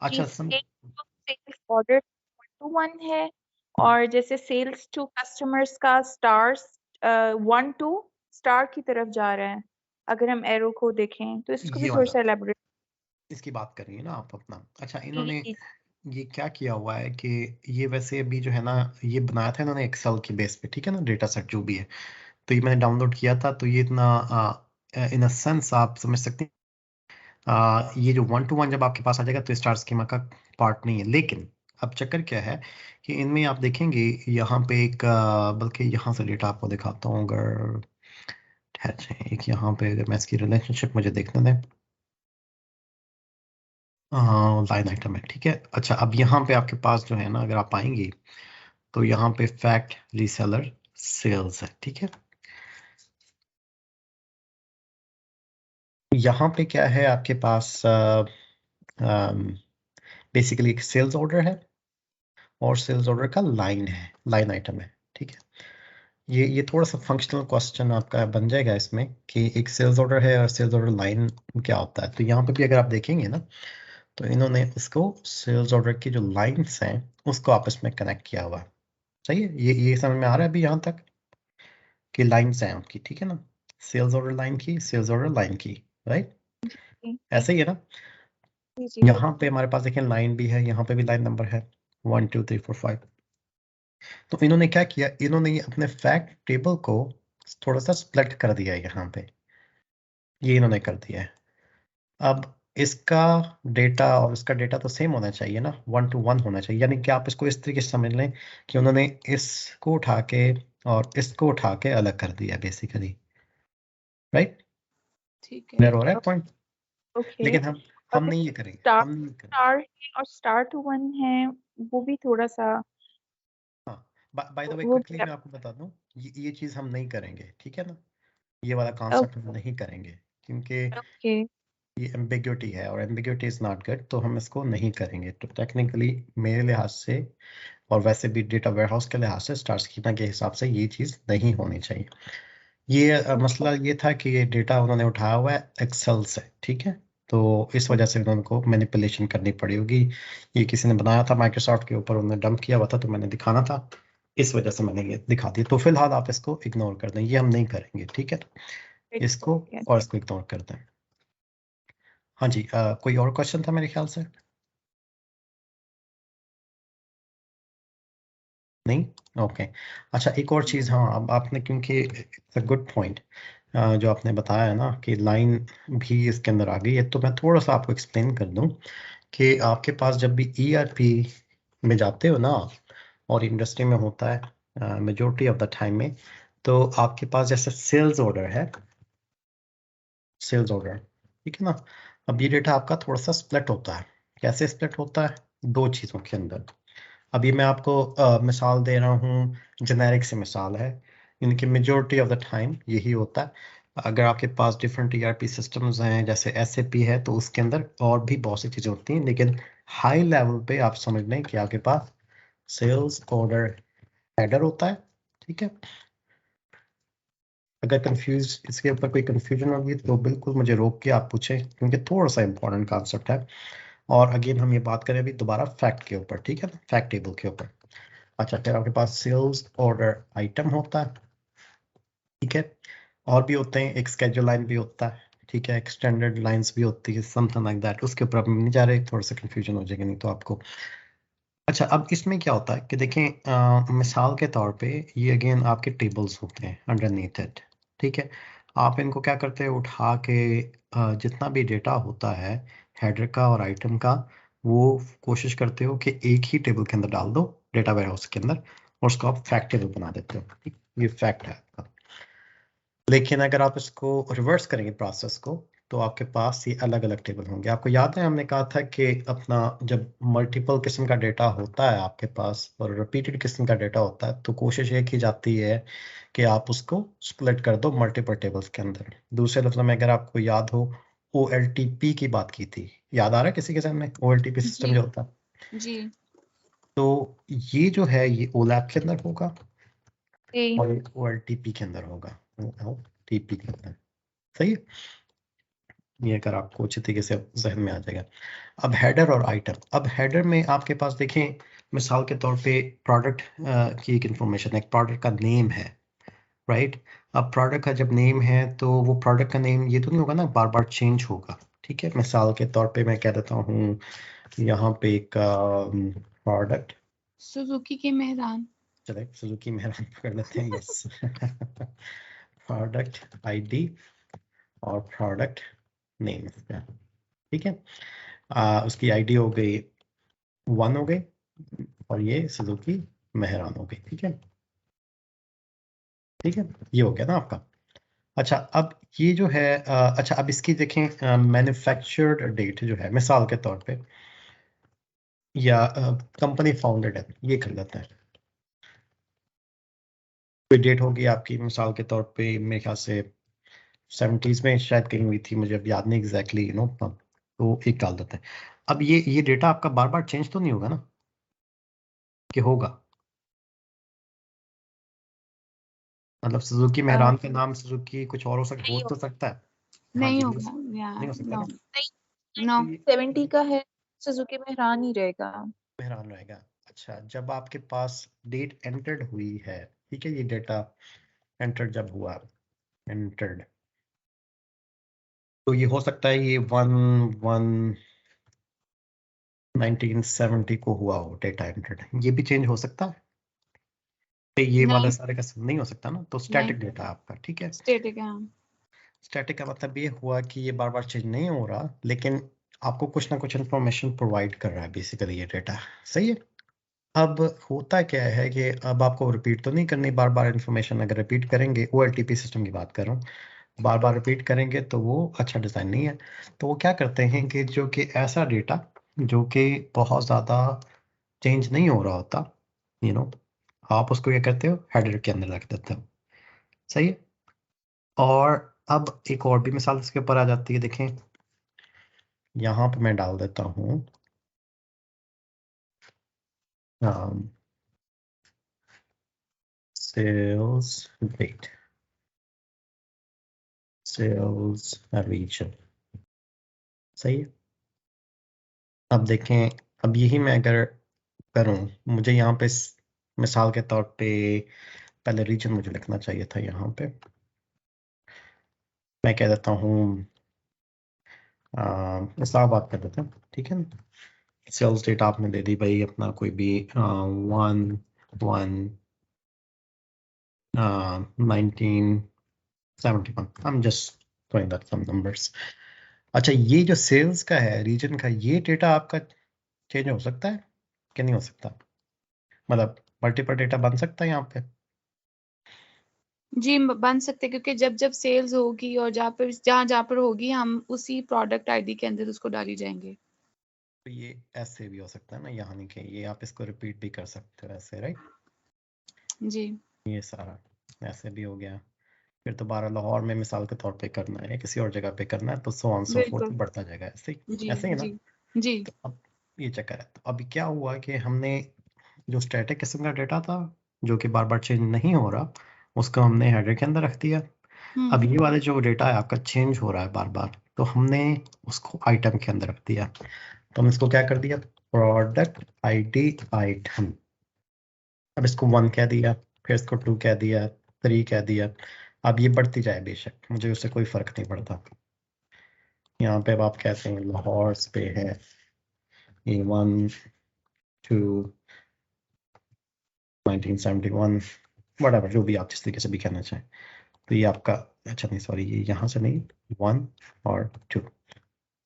अच्छा सेल्स ऑर्डर 1 to 1 है और जैसे सेल्स टू कस्टमर्स का स्टार्स 1 to स्टार की तरफ जा रहा है। अगर हम एरो को देखें तो इसको भी ये थोड़ा वाला सा एलेबोरेट। इसकी बात कर रही है ना आप अपना। अच्छा, जी इन्होंने जी ये क्या किया हुआ है कि ये वैसे अभी जो है ना, ये बनाया था इन्होंने एक्सेल के बेस पे, ठीक है ना, डेटा सेट जो भी है। तो ये मैंने डाउनलोड किया था, तो ये इतना इन अ सेंस आप समझ सकते हैं, ये जो 1 to 1 जब आपके पास आ जाएगा तो स्टार स्कीमा का पार्ट नहीं है। लेकिन अब चक्कर क्या है कि इनमें आप देखेंगे यहाँ पे एक बल्कि यहाँ से डेटा आपको दिखाता हूँ, अगर ठहर जाएं, एक यहाँ पे अगर मैं इसकी रिलेशनशिप मुझे देखने दें, लाइन आइटम है, ठीक है। अच्छा, अब यहाँ पे आपके पास जो है ना, अगर आप आएंगे तो यहाँ पे फैक्ट रीसेलर सेल्स है, ठीक है। यहाँ पे क्या है आपके पास, बेसिकली एक सेल्स ऑर्डर है और सेल्स ऑर्डर का लाइन है, लाइन आइटम है, ठीक है। ये थोड़ा सा फंक्शनल क्वेश्चन आपका बन जाएगा इसमें कि एक सेल्स ऑर्डर है और सेल्स ऑर्डर लाइन क्या होता है। तो यहाँ पे भी अगर आप देखेंगे ना तो इन्होंने उसको सेल्स ऑर्डर की जो लाइंस हैं उसको आपस में कनेक्ट किया हुआ है। सही है, ये समझ में आ रहा है अभी यहाँ तक कि लाइंस हैं आपकी, ठीक है ना, सेल्स ऑर्डर लाइन की, सेल्स ऑर्डर लाइन की, राइट, जी ऐसे ही है ना। जी जी यहाँ पे हमारे पास देखें लाइन भी है, यहाँ पे भी लाइन नंबर है 1 2 3 4 5। तो इन्होंने क्या किया, इन्होंने ये अपने फैक्ट टेबल को थोड़ा सा स्प्लिट कर दिया है यहाँ पे, ये इन्होंने कर दिया है। अब इसका डेटा और इसका डेटा तो सेम होना चाहिए ना, 1 to 1 होना चाहिए, यानी कि आप इसको इस तरीके से समझ लें कि उन्होंने इसको उठा के और इसको उठा के अलग कर दिया बेसिकली, राइट, ठीक है। क्लियर हो रहा है पॉइंट। ओके। लेकिन हम और नहीं ये करेंगे, स्टार हम नहीं करेंगे। स्टार है और स्टार टू वन है, वो भी थोड़ा सा हाँ, बाय द वे वो क्विकली मैं आपको बता दूं, ये चीज़ हम नहीं करेंगे, ठीक है ना, ये वाला कॉन्सेप्ट हम नहीं करेंगे क्योंकि ओके। ये एम्बिग्युइटी है और एम्बिग्युइटी इज नॉट गुड, तो हम इसको नहीं करेंगे। तो टेक्निकली मेरे लिहाज से और वैसे भी डेटा वेयरहाउस के लिहाज से स्टार स्कीमा के हिसाब से ये चीज़ नहीं होनी चाहिए। ये मसला ये था कि ये डेटा उन्होंने उठाया हुआ है एक्सेल से, ठीक है, तो इस वजह से उनको मैनिपुलेशन करनी पड़ी होगी। ये किसी ने बनाया था माइक्रोसॉफ्ट के ऊपर, उन्होंने डंप किया हुआ था तो मैंने दिखाना था, इस वजह से मैंने ये दिखा दिया। तो फिलहाल आप इसको इग्नोर कर दें, ये हम नहीं करेंगे, ठीक है, इसको और इसको इग्नोर कर दें। हाँ जी, कोई और क्वेश्चन था मेरे ख्याल से? नहीं, ओके। अच्छा, एक और चीज़, हाँ, अब आपने क्योंकि इट्स अ गुड पॉइंट जो आपने बताया है ना कि लाइन भी इसके अंदर आ गई है, तो मैं थोड़ा सा आपको एक्सप्लेन कर दूं कि आपके पास जब भी ईआरपी में जाते हो ना, और इंडस्ट्री में होता है मेजोरिटी ऑफ द टाइम में, तो आपके पास जैसे सेल्स ऑर्डर है, सेल्स ऑर्डर, ठीक है ना। अब ये डेटा आपका थोड़ा सा स्प्लिट होता है। कैसे स्प्लिट होता है? दो चीज़ों के अंदर। अभी मैं आपको मिसाल दे रहा हूँ, जेनेरिक से मिसाल है, इनकी मेजोरिटी ऑफ द टाइम यही होता है। अगर आपके पास डिफरेंट ईआरपी सिस्टम्स हैं जैसे एसएपी है तो उसके अंदर और भी बहुत सी चीज़ें होती हैं, लेकिन हाई लेवल पे आप समझ लें कि आपके पास सेल्स ऑर्डर हेडर होता है, ठीक है। अगर कंफ्यूज इसके ऊपर कोई कंफ्यूजन होगी तो बिल्कुल मुझे रोक के आप पूछें क्योंकि थोड़ा सा इंपॉर्टेंट कॉन्सेप्ट है। और अगेन हम ये बात करें अभी दोबारा फैक्ट के ऊपर, ठीक है ना, फैक्ट टेबल के ऊपर। अच्छा, फिर आपके पास सेल्स ऑर्डर आइटम होता है, ठीक है, और भी होते हैं, एक स्केड्यूल लाइन भी होता है, ठीक है, एक्सटेंडेड लाइंस भी होती है, समथिंग लाइक दैट। उसके ऊपर हम नहीं जा रहे, थोड़ा सा कंफ्यूजन हो जाएगा नहीं तो आपको। अच्छा, अब इसमें क्या होता है कि देखें, मिसाल के तौर पे ये अगेन आपके टेबल्स होते हैं अंडरनीथ इट, ठीक है। आप इनको क्या करते हैं, उठा के जितना भी डेटा होता है हेडर का और आइटम का, वो कोशिश करते हो कि एक ही टेबल के अंदर डाल दो, डेटा वेयरहाउस के अंदर, और उसको आप फैक्ट टेबल बना देते हो, ठीक? ये फैक्ट है आपका। लेकिन अगर आप इसको रिवर्स करेंगे प्रोसेस को, तो आपके पास ये अलग अलग टेबल होंगे। आपको याद है हमने कहा था कि अपना जब मल्टीपल किस्म का डेटा होता है आपके पास और रिपीटेड किस्म का डेटा होता है तो कोशिश ये की जाती है कि आप उसको स्प्लिट कर दो मल्टीपल टेबल्स के अंदर। दूसरे लफ्ज़ों में अगर आपको याद हो, OLTP की बात की थी, याद आ रहा है किसी के सामने OLTP सिस्टम जी जो होता है? जी तो ये जो है ये OLAP के अंदर होगा जी और एक OLTP के अंदर होगा, OLTP के अंदर। सही है, ये अगर आपको अच्छी तरीके से जहन में आ जाएगा। अब हेडर और आइटम, अब हेडर में आपके पास देखें मिसाल के तौर पे प्रोडक्ट की एक इंफॉर्मेशन है, एक प्रोडक्ट का नेम है, राइट। अब प्रोडक्ट का जब नेम है तो वो प्रोडक्ट का नेम ये तो नहीं होगा ना बार बार चेंज होगा, ठीक है। मिसाल के तौर पे मैं कह देता हूँ यहाँ पे एक प्रोडक्ट, सुजुकी के मेहरान। चले सुजुकी मेहरान पकड़ लेते हैं, यस प्रोडक्ट आईडी और प्रोडक्ट नेम, ठीक है। उसकी आईडी हो गई 1 हो गई और ये सुजुकी मेहरान हो गई, ठीक है, ठीक है, ये हो गया ना आपका। अच्छा, अब ये जो है अच्छा, अब इसकी देखें मैन्युफैक्चर्ड डेट जो है मिसाल के तौर पे, या कंपनी फाउंडेड है, ये कर लेते हैं। कोई डेट होगी आपकी मिसाल के तौर पे, मेरे ख्याल से 70s में शायद कहीं हुई थी, मुझे अब याद नहीं एग्जैक्टली, तो एक डाल देते हैं। अब ये डेटा आपका बार बार चेंज तो नहीं होगा ना, कि होगा? मतलब सुजुकी मेहरान के नाम सुजुकी कुछ और हो तो सकता है। हाँ नहीं जी, होगा, या नहीं हो सकता नो ना। नो। तो ये 70 का है, सुजुकी मेहरान ही रहेगा। मेहरान रहेगा। अच्छा, जब आपके पास डेट एंटर्ड हुई है, ठीक है, ये डेटा एंटर्ड जब हुआ, एंटर्ड, तो ये हो सकता है ये 1970 को हुआ हो डेटा एंटर्ड, ये भी चेंज हो सकता है। तो ये वाला नहीं सारे का नहीं हो सकता ना, तो स्टैटिक डेटा आपका, ठीक है। स्टेटिक है। स्टैटिक का मतलब ये हुआ कि ये बार बार चेंज नहीं हो रहा, लेकिन आपको कुछ ना कुछ इंफॉर्मेशन प्रोवाइड कर रहा है बेसिकली ये डेटा, सही है। अब होता क्या है कि अब आपको रिपीट तो नहीं करनी बार बार इंफॉर्मेशन, अगर रिपीट करेंगे, OLTP सिस्टम की बात कर रहा हूँ, बार बार रिपीट करेंगे तो वो अच्छा डिज़ाइन नहीं है। तो वो क्या करते हैं कि जो कि ऐसा डेटा जो कि बहुत ज़्यादा चेंज नहीं हो रहा होता, यू नो, आप उसको क्या करते हो, हेडर के अंदर रख देते हो, सही है। और अब एक और भी मिसाल इसके ऊपर आ जाती है, देखें यहाँ पे मैं डाल देता हूँ सेल्स डेट, सेल्स रीजन, सही है। अब देखें, अब यही मैं अगर करूं, मुझे यहाँ पे मिसाल के तौर पे पहले रीजन मुझे लिखना चाहिए था, यहाँ पे मैं कह देता हूँ इस्लामाबाद कर देते हैं, ठीक है ना। सेल्स डेटा आपने दे दी भाई अपना कोई भी 1971, I am just throwing that some numbers। अच्छा, ये जो सेल्स का है रीजन का, ये डेटा आपका चेंज हो सकता है कि नहीं हो सकता? मतलब मल्टीपल डेटा बन सकता है यहाँ पे? जी बन सकते हैं, क्योंकि जब जब सेल्स होगी और जहाँ पर होगी, हम उसी प्रोडक्ट आईडी के अंदर उसको डाली जाएंगे। तो ये ऐसे भी हो सकता है ना, यहाँ नहीं कि ये आप इसको रिपीट भी कर सकते हो ऐसे, राइट। जी ये सारा ऐसे भी हो गया, फिर दोबारा लाहौर में मिसाल के तौर पे करना है, किसी और जगह पे करना है, तो सो ऑन सो फोर्थ बिल्कुल। बढ़ता जाएगा, ऐसे जी ऐसे ही ना। जी जी तो अब ये चक्कर है, तो अभी क्या हुआ कि हमने जो स्टैटिक किस्म का डेटा था जो कि बार बार चेंज नहीं हो रहा, उसको हमने हेडर के अंदर रख दिया। अब ये वाले जो डेटा है आपका चेंज हो रहा है बार बार, तो हमने उसको आइटम के अंदर रख दिया। तो हमने इसको क्या कर दिया, प्रोडक्ट आईडी आइटम। अब इसको 1 कह दिया, फिर इसको 2 कह दिया, 3 कह दिया। अब ये बढ़ती जाए बेशक, मुझे उससे कोई फर्क नहीं पड़ता। यहाँ पे अब आप कहते हैं लाहौर पे है ये 1 2 1971, whatever, जो भी आप जिस तरीके से भी कहना चाहें। तो ये आपका, अच्छा नहीं सॉरी, ये यहाँ से नहीं, 1 और 2,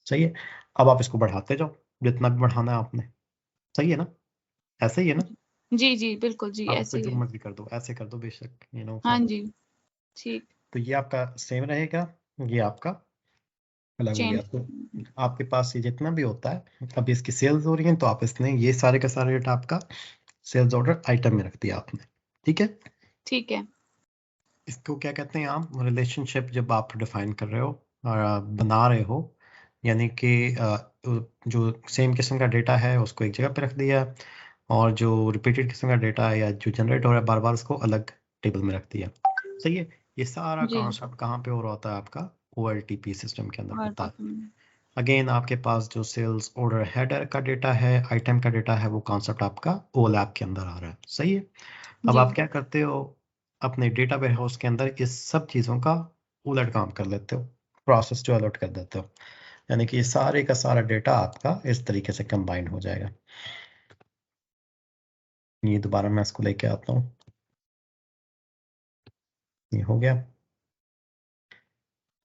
सही है। अब आप इसको बढ़ाते जाओ जितना भी बढ़ाना है आपने, सही है ना, ऐसे ही है ना। जी जी बिल्कुल जी, आप ऐसे इसको ही जो है। मर्जी कर दो, ऐसे कर दो बेशक, हाँ जी, ठीक। तो ये आपका सेम रहेगा, ये आपका अलग हो गया। चेंज। तो आपके पास ये जितना भी होता है, अब इसकी सेल्स हो रही है, तो आप इसने ये सारे का सारा डेटा आपका सेल्स ऑर्डर आइटम में रख दिया आपने, ठीक है। ठीक है। इसको क्या कहते हैं आप, रिलेशनशिप जब आप डिफाइन कर रहे हो और बना रहे हो, यानी कि जो सेम किस्म का डेटा है उसको एक जगह पे रख दिया, और जो रिपीटेड किस्म का डेटा है या जो जनरेट हो रहा है बार बार, उसको अलग टेबल में रख दिया, सही है। ये सारा जी। कॉन्सेप्ट कहाँ पे हो रहा होता है, आपका OLTP सिस्टम के अंदर और होता है। अगेन आपके पास जो सेल्स ऑर्डर हेडर का डेटा है, आइटम का डेटा है, वो कॉन्सेप्ट आपका OLAP के अंदर आ रहा है, सही है। अब जी आप क्या करते हो, अपने डेटा वेयर हाउस के अंदर इस सब चीज़ों का उलट काम कर लेते हो, प्रोसेस जो अलर्ट कर देते हो, यानी कि ये सारे का सारा डेटा आपका इस तरीके से कंबाइन हो जाएगा। ये दोबारा मैं इसको लेके आता हूँ, ये हो गया,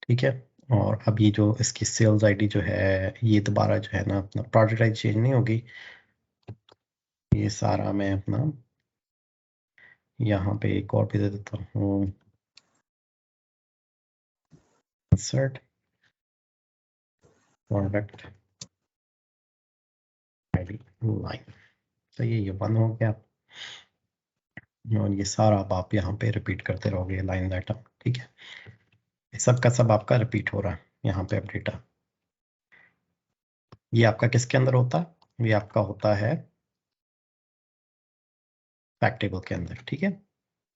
ठीक है। और अब ये जो इसकी सेल्स आईडी जो है, ये दोबारा जो है ना अपना प्रोडक्ट आईडी चेंज नहीं होगी, ये सारा मैं अपना यहाँ पे एक और भी दे देता हूँ, इंसर्ट प्रोडक्ट आईडी लाइन, तो ये बंद हो गया, और ये सारा अब आप यहाँ पे रिपीट करते रहोगे लाइन डाटा, ठीक है। सब का सब आपका रिपीट हो रहा है यहाँ पे अब डेटा, ये आपका किसके अंदर होता है? ये आपका होता है फैक्ट टेबल के अंदर, ठीक है।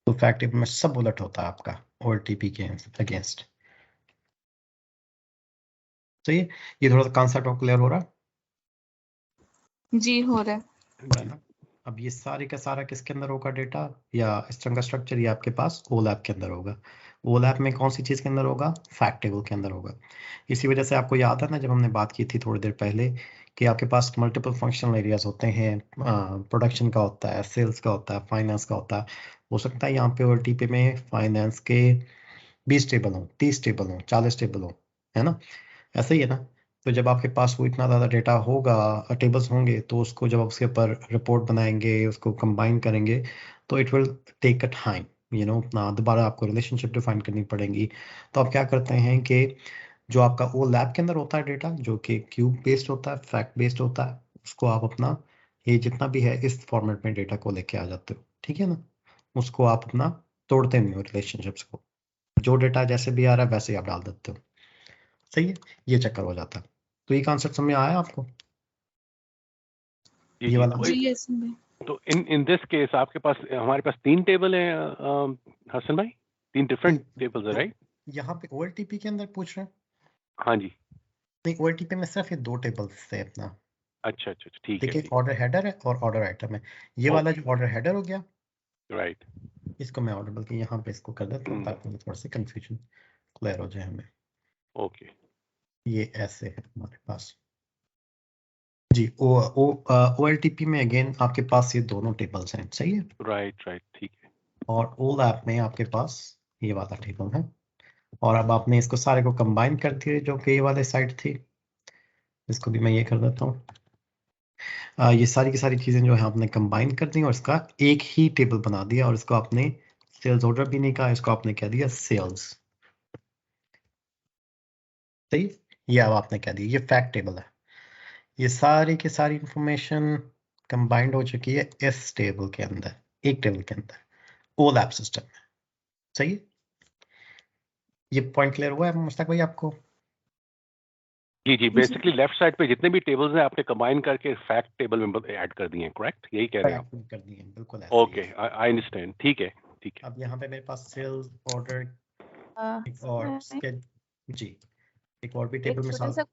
तो फैक्ट टेबल में सब उलट होता है आपका OLTP के अगेंस्ट। तो ये थोड़ा सा कॉन्सेप्ट और क्लियर हो रहा जी हो रहा है। है ना। अब ये सारे का सारा किसके अंदर होगा डेटा, या इस तरह का स्ट्रक्चर ये आपके पास OLAP के अंदर होगा। OLAP में कौन सी चीज़ के अंदर होगा? फैक्ट टेबल के अंदर होगा। इसी वजह से आपको याद है ना, जब हमने बात की थी थोड़ी देर पहले, कि आपके पास मल्टीपल फंक्शनल एरियाज होते हैं, प्रोडक्शन का होता है, सेल्स का होता है, फाइनेंस का होता है। हो सकता है यहाँ पे OLTP में फाइनेंस के 20 टेबल हों, 30 टेबल हों, 40 टेबल हों, है ना। ऐसा ही है ना। तो जब आपके पास वो इतना ज़्यादा डेटा होगा, टेबल्स होंगे, तो उसको जब आप उसके ऊपर रिपोर्ट बनाएंगे, उसको कंबाइन करेंगे, तो it will take a time, अपना दोबारा आपको रिलेशनशिप डिफाइन करनी पड़ेगी। तो आप क्या करते हैं कि जो आपका वो लैब के अंदर होता है डेटा, जो कि क्यूब बेस्ड होता है, फैक्ट बेस्ड होता है, उसको आप अपना ये जितना भी है इस फॉर्मेट में डेटा को लेके आ जाते हो, ठीक है ना। उसको आप अपना तोड़ते नहीं हो रिलेशनशिप्स को, जो डेटा जैसे भी आ रहा है वैसे ही आप डाल देते हो, सही है। ये चक्कर हो जाता है। तो ये कॉन्सेप्ट समझ में आया आपको? जी ये जी। वाला जी यस भाई। तो इन दिस केस आपके पास, हमारे पास 3 टेबल हैं हसन भाई, 3 डिफरेंट टेबल्स है, राइट? यहाँ पे OLTP के अंदर पूछ रहे हैं? हाँ जी। नहीं, OLTP में सिर्फ ये 2 टेबल्स है अपना। अच्छा अच्छा अच्छा, ठीक है देखिए, ठीक ऑर्डर हेडर है और ऑर्डर आइटम है। ये है। वाला ओके, जो ऑर्डर हेडर हो गया, राइट। इसको मैं ऑर्डर बल्कि यहाँ पे इसको कर देता हूँ ताकि थोड़ा सा कंफ्यूजन क्लियर हो जाए हमें। ओके, ये ऐसे है हमारे पास जी। OLTP में अगेन आपके पास ये दोनों टेबल्स हैं, सही है। राइट राइट, ठीक है। और OLAP में आपके पास ये वाला टेबल है। और अब आपने इसको सारे को कंबाइन कर दिए, जो कि ये वाले साइड थी। इसको भी मैं ये कर देता हूँ। ये सारी की सारी चीज़ें जो है आपने कंबाइन कर दी और इसका एक ही टेबल बना दिया, और इसको आपने सेल्स ऑर्डर भी नहीं कहा, इसको आपने कह दिया सेल्स, सही। ये अब आपने कह दिया ये फैक्ट टेबल है। ये सारी की सारी इंफॉर्मेशन कंबाइंड हो चुकी है इस टेबल के अंदर, एक टेबल के अंदर, OLAP सिस्टम में, सही है। ये पॉइंट क्लियर हुआ है मुश्ताक भाई आपको? जी जी, बेसिकली लेफ्ट साइड पे जितने भी टेबल्स हैं आपने कंबाइन करके फैक्ट टेबल में ऐड कर दिए हैं, करेक्ट? यही कह रहे हैं आप? Correct कर दिए, बिल्कुल ऐसे ही ओके, है। आई अंडरस्टैंड, ठीक है ठीक है। अब यहाँ पे मेरे पास सेल्स ऑर्डर और मैं जी, एक और भी एक टेबल छोटा मिसाल। सा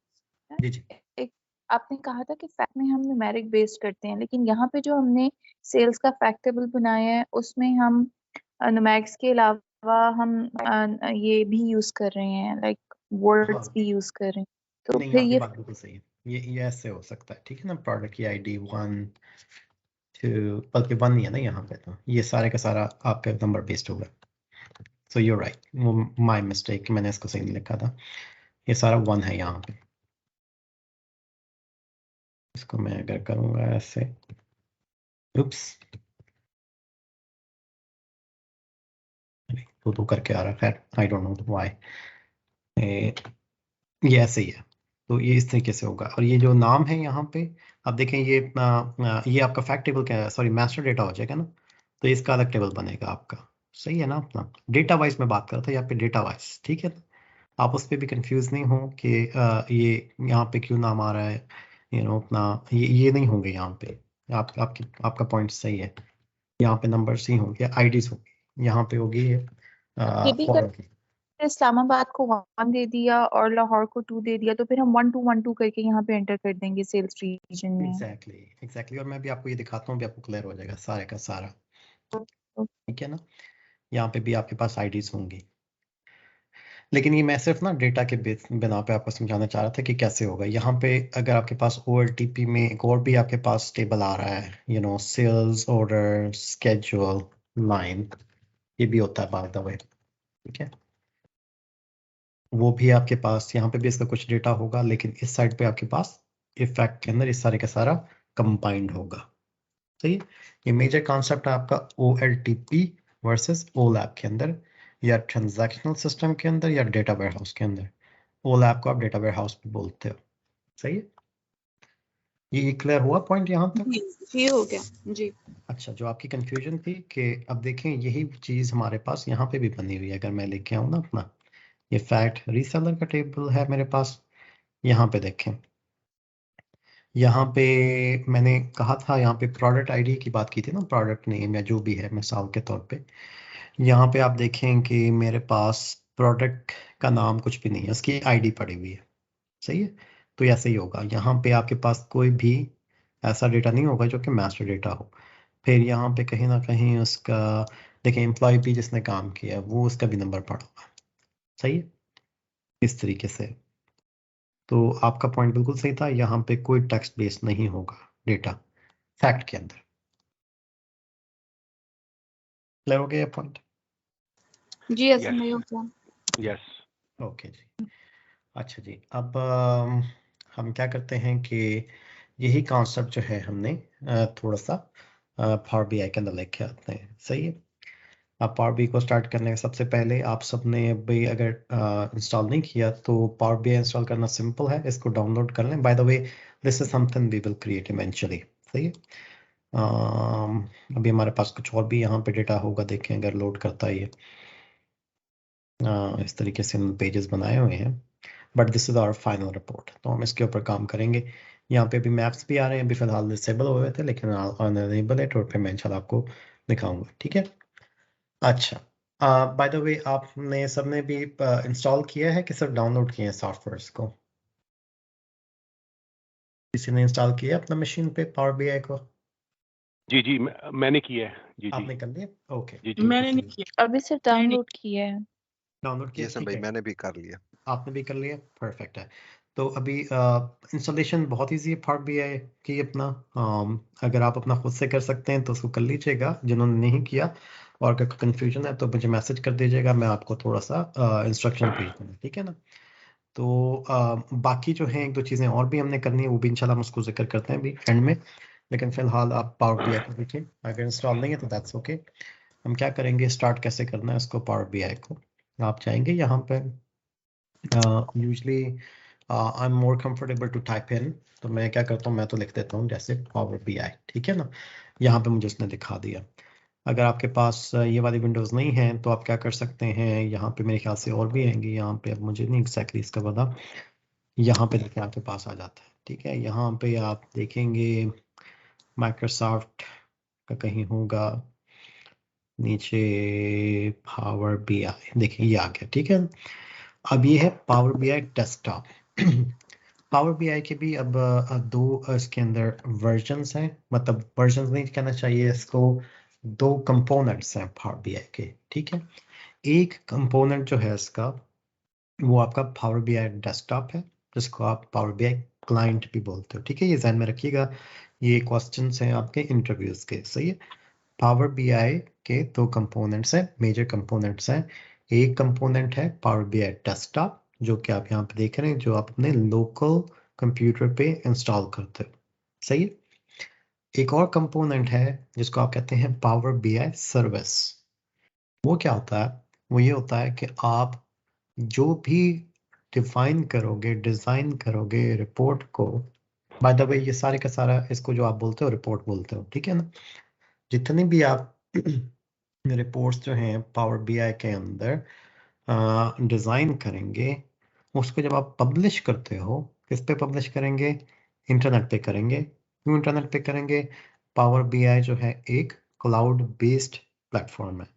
जी जी। एक आपने कहा था कि फैक्ट में हम न्यूमेरिक बेस्ड करते हैं, लेकिन यहाँ पे जो हमने सेल्स का फैक्ट टेबल बनाया है उसमें हम न्यूमेरिक्स के अलावा हम ये भी यूज कर रहे हैं, लाइक वर्ड्स हाँ, भी यूज कर रहे हैं, तो नहीं फिर आपकी ये बात बिल्कुल सही है। ये ऐसे हो सकता है, ठीक है ना। प्रोडक्ट की ID 1 2, बल्कि 1 नहीं है ना यहाँ पे, तो ये सारे का सारा आपका नंबर बेस्ड होगा। सो यू राइट, वो माय मिस्टेक, मैंने इसको सही नहीं लिखा था। ये सारा 1 है यहाँ पे। इसको मैं अगर करूँगा ऐसे, उप्स, तो करके आ रहा है, खैर आई डोंट नो व्हाई। ये ऐसे ही है। तो ये इस तरीके से होगा। और ये जो नाम है यहाँ पे, आप देखें, ये ये आपका फैक्ट टेबल का, सॉरी मास्टर डेटा हो जाएगा ना। तो इसका अलग टेबल बनेगा आपका, सही है ना। अपना डेटा वाइज में बात कर रहा था, यहाँ पे डेटा वाइज, ठीक है ना। आप उस पर भी कंफ्यूज नहीं हो कि ये यहाँ पे क्यों नाम आ रहा है, अपना ये नहीं होंगे यहाँ पे। आपका पॉइंट सही है। यहाँ पे नंबर्स ही होंगे, IDs होंगे, यहाँ पे होगी ये भी फॉर्म की। इस्लामाबाद को 1 दे दिया और लाहौर को 2 दे दिया, तो फिर हम 1 2 1 2 करके यहाँ पे एंटर कर देंगे सेल्स रीजन में। एग्जैक्टली। और मैं भी आपको ये दिखाता हूँ, भी आपको क्लियर हो जाएगा सारे का सारा, तो ठीक है ना। यहाँ पे भी आपके पास IDs होंगी। लेकिन ये मैं सिर्फ ना डेटा के बिना पे आपको समझाना चाह रहा था कि कैसे होगा। यहाँ पे अगर आपके पास OLTP में एक और भी आपके पास टेबल आ रहा है, सेल्स ऑर्डर स्केड्यूल लाइन, ये भी होता है बाय द वे, ठीक है। वो भी आपके पास, यहाँ पे भी इसका कुछ डेटा होगा, लेकिन इस साइड पे आपके पास इफेक्ट के अंदर इस सारे का सारा कंबाइंड होगा, सही है। ये मेजर कॉन्सेप्ट है आपका OLTP वर्सेस OLAP के अंदर, या ट्रांजैक्शनल सिस्टम के अंदर, या डेटा वेयरहाउस के अंदर। OLAP को आप डेटा वेयरहाउस भी बोलते हो, सही है। ये क्लियर हुआ पॉइंट यहाँ तक? जी हो गया जी। अच्छा, जो आपकी कंफ्यूजन थी कि अब देखें, यही चीज़ हमारे पास यहाँ पे भी बनी हुई है। अगर मैं लेके आऊँ ना अपना, ये फैक्ट रीसेलर का टेबल है मेरे पास, यहाँ पे देखें, यहाँ पे मैंने कहा था, यहाँ पे प्रोडक्ट आईडी की बात की थी ना, प्रोडक्ट नेम या जो भी है मिसाल के तौर पे। यहाँ पे आप देखें कि मेरे पास प्रोडक्ट का नाम कुछ भी नहीं है, उसकी आईडी पड़ी हुई है। सही है, तो ऐसे ही होगा। यहाँ पे आपके पास कोई भी ऐसा डेटा नहीं होगा जो कि मास्टर डेटा हो। फिर यहाँ पे कहीं ना कहीं उसका देखिए, एम्प्लॉय भी जिसने काम किया है वो उसका भी नंबर पड़ा होगा। सही है, इस तरीके से। तो आपका पॉइंट बिल्कुल सही था, यहाँ पे कोई टेक्स्ट बेस्ड नहीं होगा डेटा फैक्ट के अंदर। क्लियर हो गया ये पॉइंट? जी असम भाई हो गया। यस। ओके जी, अच्छा जी। अब हम क्या करते हैं कि यही कॉन्सेप्ट जो है हमने थोड़ा सा पावर बीआई के अंदर लेके आते हैं। सही है, आप पावर बी को स्टार्ट करने के सबसे पहले आप सबने भाई अगर इंस्टॉल नहीं किया तो पावर बी इंस्टॉल करना सिंपल है, इसको डाउनलोड कर लें। By the way this is something we will create eventually. सही है, अभी हमारे पास कुछ और भी यहाँ पे डेटा होगा, देखें अगर लोड करता है ये। इस तरीके से हम पेजेस बनाए हुए हैं, but this is our final report, तो हम इसके ऊपर काम करेंगे। यहाँ पे भी मैप्स भी आ रहे हैं, अभी फिलहाल डिसेबल हुए थे, लेकिन अनेबल है तो फिर मैं इंशाल्लाह आपको दिखाऊंगा। ठीक है, अच्छा। बाय द वे आपने सबने भी इंस्टॉल किया है कि सिर्फ डाउनलोड किए हैं सॉफ्टवेयर्स को? किसी ने इंस्टॉल किया अपना मशीन पे पावर बीआई को? जी जी मैंने किया है। जी जी आपने कर लिया? ओके, जी जी। मैंने नहीं किया। अभी सिर्फ डाउनलोड किया है। डाउनलोड किया, ये सब ठीक भाई है। मैंने भी कर लिया। आपने भी कर लिया, परफेक्ट है। तो अभी इंस्टॉलेशन बहुत इजी है पावर बीआई की अपना। अगर आप अपना खुद से कर सकते हैं तो उसको कर लीजिएगा, जिन्होंने नहीं किया। और अगर कंफ्यूजन है तो मुझे मैसेज कर दीजिएगा, मैं आपको थोड़ा सा इंस्ट्रक्शन भेज दूँगा, ठीक है ना। तो बाकी जो है एक दो चीज़ें और भी हमने करनी है, वो भी इंशाल्लाह हम उसको जिक्र करते हैं अभी एंड में। लेकिन फिलहाल आप पावर बीआई को देखिए, अगर इंस्टॉल नहीं है तो दैट्स ओके। हम क्या करेंगे, स्टार्ट कैसे करना है उसको पावर बीआई को। आप चाहेंगे यहाँ पे usually I am more comfortable to type in, तो मैं क्या करता हूँ, मैं तो लिख देता हूँ जैसे पावर बीआई, ठीक है ना। यहाँ पे मुझे उसने दिखा दिया। अगर आपके पास ये वाली विंडोज़ नहीं है तो आप क्या कर सकते हैं, यहाँ पे मेरे ख्याल से और भी आएंगी, यहाँ पे अब मुझे नहीं एक्जैक्टली इसका पता। यहाँ पे देखिए आपके पास आ जाता है, ठीक है। यहाँ पे आप देखेंगे माइक्रोसॉफ्ट का कहीं होगा नीचे, पावर बीआई, देखिए ये आ गया, ठीक है। अब ये है power BI desktop. Power BI के भी अब दो इसके अंदर वर्जन्स हैं, मतलब वर्जन्स नहीं कहना चाहिए इसको, दो कंपोनेंट्स हैं पावर बीआई के, ठीक है। एक कंपोनेंट जो है इसका वो आपका पावर बीआई डेस्कटॉप है, जिसको आप पावर बीआई क्लाइंट भी बोलते हो, ठीक है। ये ध्यान में रखिएगा, ये क्वेश्चंस हैं आपके इंटरव्यूज के। सही है, पावर बीआई के दो कंपोनेंट्स हैं, मेजर कंपोनेंट्स हैं। एक कंपोनेंट है पावर बीआई डेस्कटॉप, जो कि आप यहाँ पे देख रहे हैं, जो आप अपने लोकल कंप्यूटर पे इंस्टॉल करते हो। सही है, एक और कंपोनेंट है जिसको आप कहते हैं पावर बीआई सर्विस। वो क्या होता है, वो ये होता है कि आप जो भी डिफाइन करोगे, डिजाइन करोगे रिपोर्ट को, बाय द वे ये सारे का सारा इसको जो आप बोलते हो रिपोर्ट बोलते हो, ठीक है ना। जितनी भी आप रिपोर्ट्स जो हैं पावर बीआई के अंदर डिजाइन करेंगे, उसको जब आप पब्लिश करते हो, किस पे पब्लिश करेंगे, इंटरनेट पे करेंगे। क्यों इंटरनेट पे करेंगे, पावर बीआई जो है एक क्लाउड बेस्ड प्लेटफॉर्म है,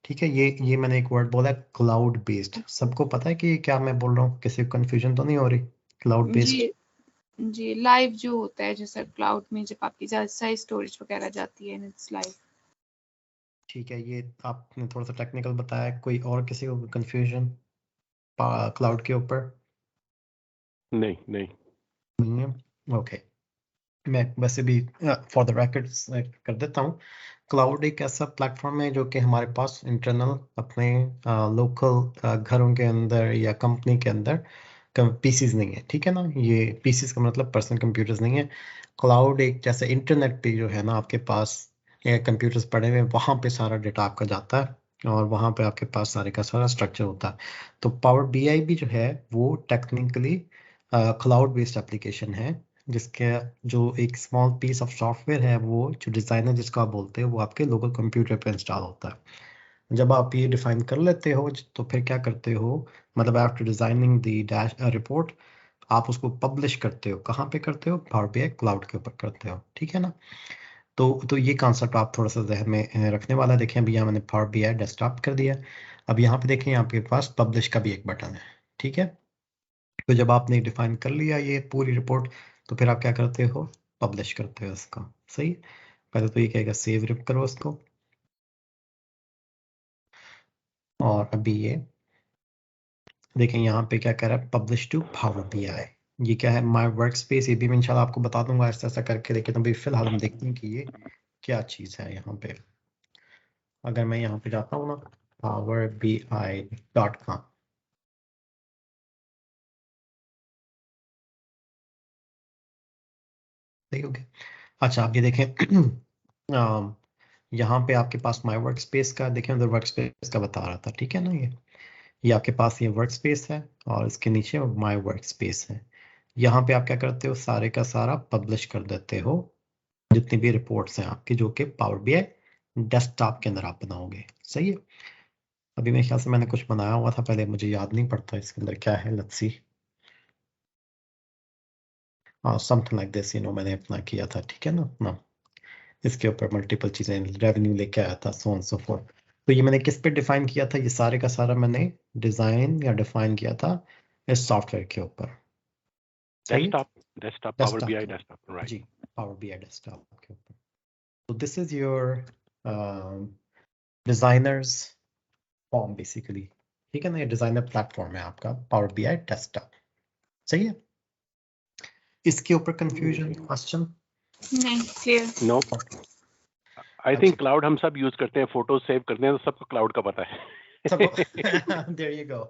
ठीक है। ये मैंने एक वर्ड बोला, क्लाउड बेस्ड। सबको पता है कि क्या मैं बोल रहा हूँ, किसी को कंफ्यूजन तो नहीं हो रही? क्लाउड बेस्ड, जी जी लाइव जो होता है जैसे क्लाउड में जब आपकी सारी स्टोरेज वगैरह जाती है, इट्स लाइव। ठीक है। ये आपने थोड़ा सा टेक्निकल बताया, कोई और किसी को कंफ्यूजन क्लाउड के ऊपर? नहीं नहीं। नहीं है, ओके। मैं वैसे भी फॉर द रिकॉर्ड कर देता हूँ। क्लाउड एक ऐसा प्लेटफॉर्म है जो कि हमारे पास इंटरनल अपने लोकल घरों के अंदर या कंपनी के अंदर पीसीज नहीं है, ठीक है ना। ये पीसीज का मतलब पर्सनल कंप्यूटर्स नहीं है। क्लाउड एक जैसे इंटरनेट पे जो है ना, आपके पास कंप्यूटर्स पड़े हुए, वहाँ पे सारा डेटा आपका जाता है और वहाँ पे आपके पास सारे का सारा स्ट्रक्चर होता है। तो पावर बीआई भी जो है वो टेक्निकली क्लाउड बेस्ड एप्लीकेशन है, जिसके जो एक स्मॉल पीस ऑफ सॉफ्टवेयर है, वो जो डिज़ाइनर जिसको आप बोलते हो, वो आपके लोकल कंप्यूटर पे इंस्टॉल होता है। जब आप ये डिफाइन कर लेते हो तो फिर क्या करते हो, मतलब after designing the dash report, आप उसको पब्लिश करते हो, कहाँ पे करते हो? पावर बीआई क्लाउड के ऊपर करते हो, ठीक है ना। तो ये कॉन्सेप्ट आप थोड़ा सा जहन में रखने वाला। देखें अभी यहाँ मैंने पावर बीआई डेस्कटॉप कर दिया। अब यहाँ पे देखें आपके पास पब्लिश का भी एक बटन है, ठीक है। तो जब आपने डिफाइन कर लिया ये पूरी रिपोर्ट, तो फिर आप क्या करते हो? पब्लिश करते हो इसको। सही, पहले तो ये कहेगा सेव रिप करो इसको, और अभी ये देखें यहाँ पे क्या कर रहा है, पब्लिश टू पावर बीआई। ये क्या है? My work space. ये भी मैं इंशाल्लाह आपको बता दूंगा ऐसा ऐसा करके, लेकिन अभी फिलहाल हम देखते हैं कि ये क्या चीज़ है। यहाँ पे अगर मैं यहाँ पे जाता हूँ ना, powerbi.com, सही हो गया। अच्छा आप ये देखें यहाँ पे आपके पास माय वर्क स्पेस का देखें, उधर वर्क स्पेस का बता रहा था, ठीक है ना। ये आपके पास ये वर्क स्पेस है और इसके नीचे माय वर्क स्पेस है। यहाँ पे आप क्या करते हो? सारे का सारा पब्लिश कर देते हो, जितनी भी रिपोर्ट्स हैं आपकी, जो कि पावर बीआई डेस्कटॉप के अंदर आप बनाओगे। सही है। अभी मेरे ख्याल से मैंने कुछ बनाया हुआ था पहले, मुझे याद नहीं पड़ता इसके अंदर क्या है। Let's see, something like this, मैंने अपना किया था, ठीक है ना अपना। इसके ऊपर मल्टीपल चीजें रेवेन्यू लेके आया था, सो ऑन सो फोर्थ। तो ये मैंने किस पे डिफाइन किया था? ये सारे का सारा मैंने डिजाइन या डिफाइन किया था इस सॉफ्टवेयर के ऊपर। सही है, डेस्कटॉप पावर डेस्कटॉप बीआई के डेस्कटॉप, ऊपर। राइट। जी, पावर बीआई डेस्कटॉप के ऊपर। तो this is your designers form basically, ठीक है ना। ये डिजाइनर प्लेटफॉर्म है आपका पावर बीआई डेस्कटॉप। सही है। इसके ऊपर कंफ्यूजन, क्वेश्चन? नहीं, क्लियर। नो, आई थिंक अच्छा क्लाउड हम सब यूज करते हैं, फोटो सेव करते हैं, तो सबको क्लाउड का पता है। सबको there you go,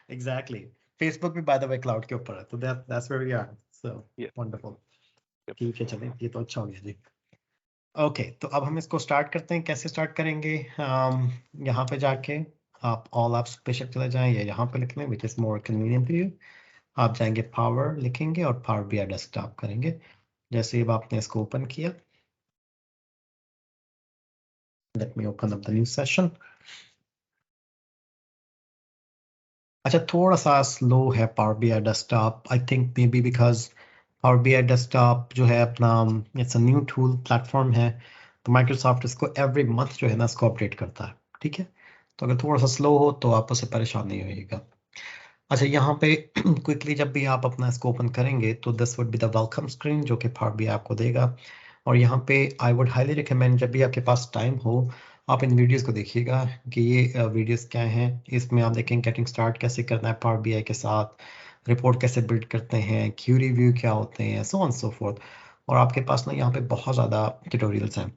exactly. Facebook भी by the way क्लाउड के ऊपर है, तो that's where we are, so Yeah. wonderful. Yep. ठीक है, चलें, ये तो अच्छा हो गया जी। ओके, तो अब हम इसको स्टार्ट करते हैं। कैसे स्टार्ट करेंगे? यहाँ पे जाके आप ऑल एप्स पे चले जाएं या यहाँ पे लिख लें, which is more convenient to you. आप जाएंगे पावर लिखेंगे और पावर बीआई डेस्कटॉप करेंगे। जैसे ही अब आपने इसको ओपन किया, let me open up the new session. अच्छा, थोड़ा सा स्लो है power BI desktop, I think may be because power BI desktop जो है अपना, it's a new tool platform है, तो माइक्रोसॉफ्ट इसको एवरी मंथ जो है ना इसको अपडेट करता है, ठीक है। तो अगर थोड़ा सा स्लो हो तो आप उससे परेशान नहीं होइएगा। अच्छा, यहाँ पे क्विकली जब भी आप अपना इसको ओपन करेंगे तो this would be the welcome screen जो कि पावर बीआई आपको देगा। और यहाँ पे आई वुड हाईली रिकमेंड, जब भी आपके पास टाइम हो, आप इन वीडियोस को देखिएगा कि ये वीडियोस क्या हैं। इसमें आप देखेंगे गेटिंग स्टार्ट कैसे करना है पावर बीआई के साथ, रिपोर्ट कैसे बिल्ड करते हैं, क्यूरी व्यू क्या होते हैं, सो ऑन सो फोर्थ। और आपके पास ना यहाँ पे बहुत ज़्यादा ट्यूटोरियल्स हैं।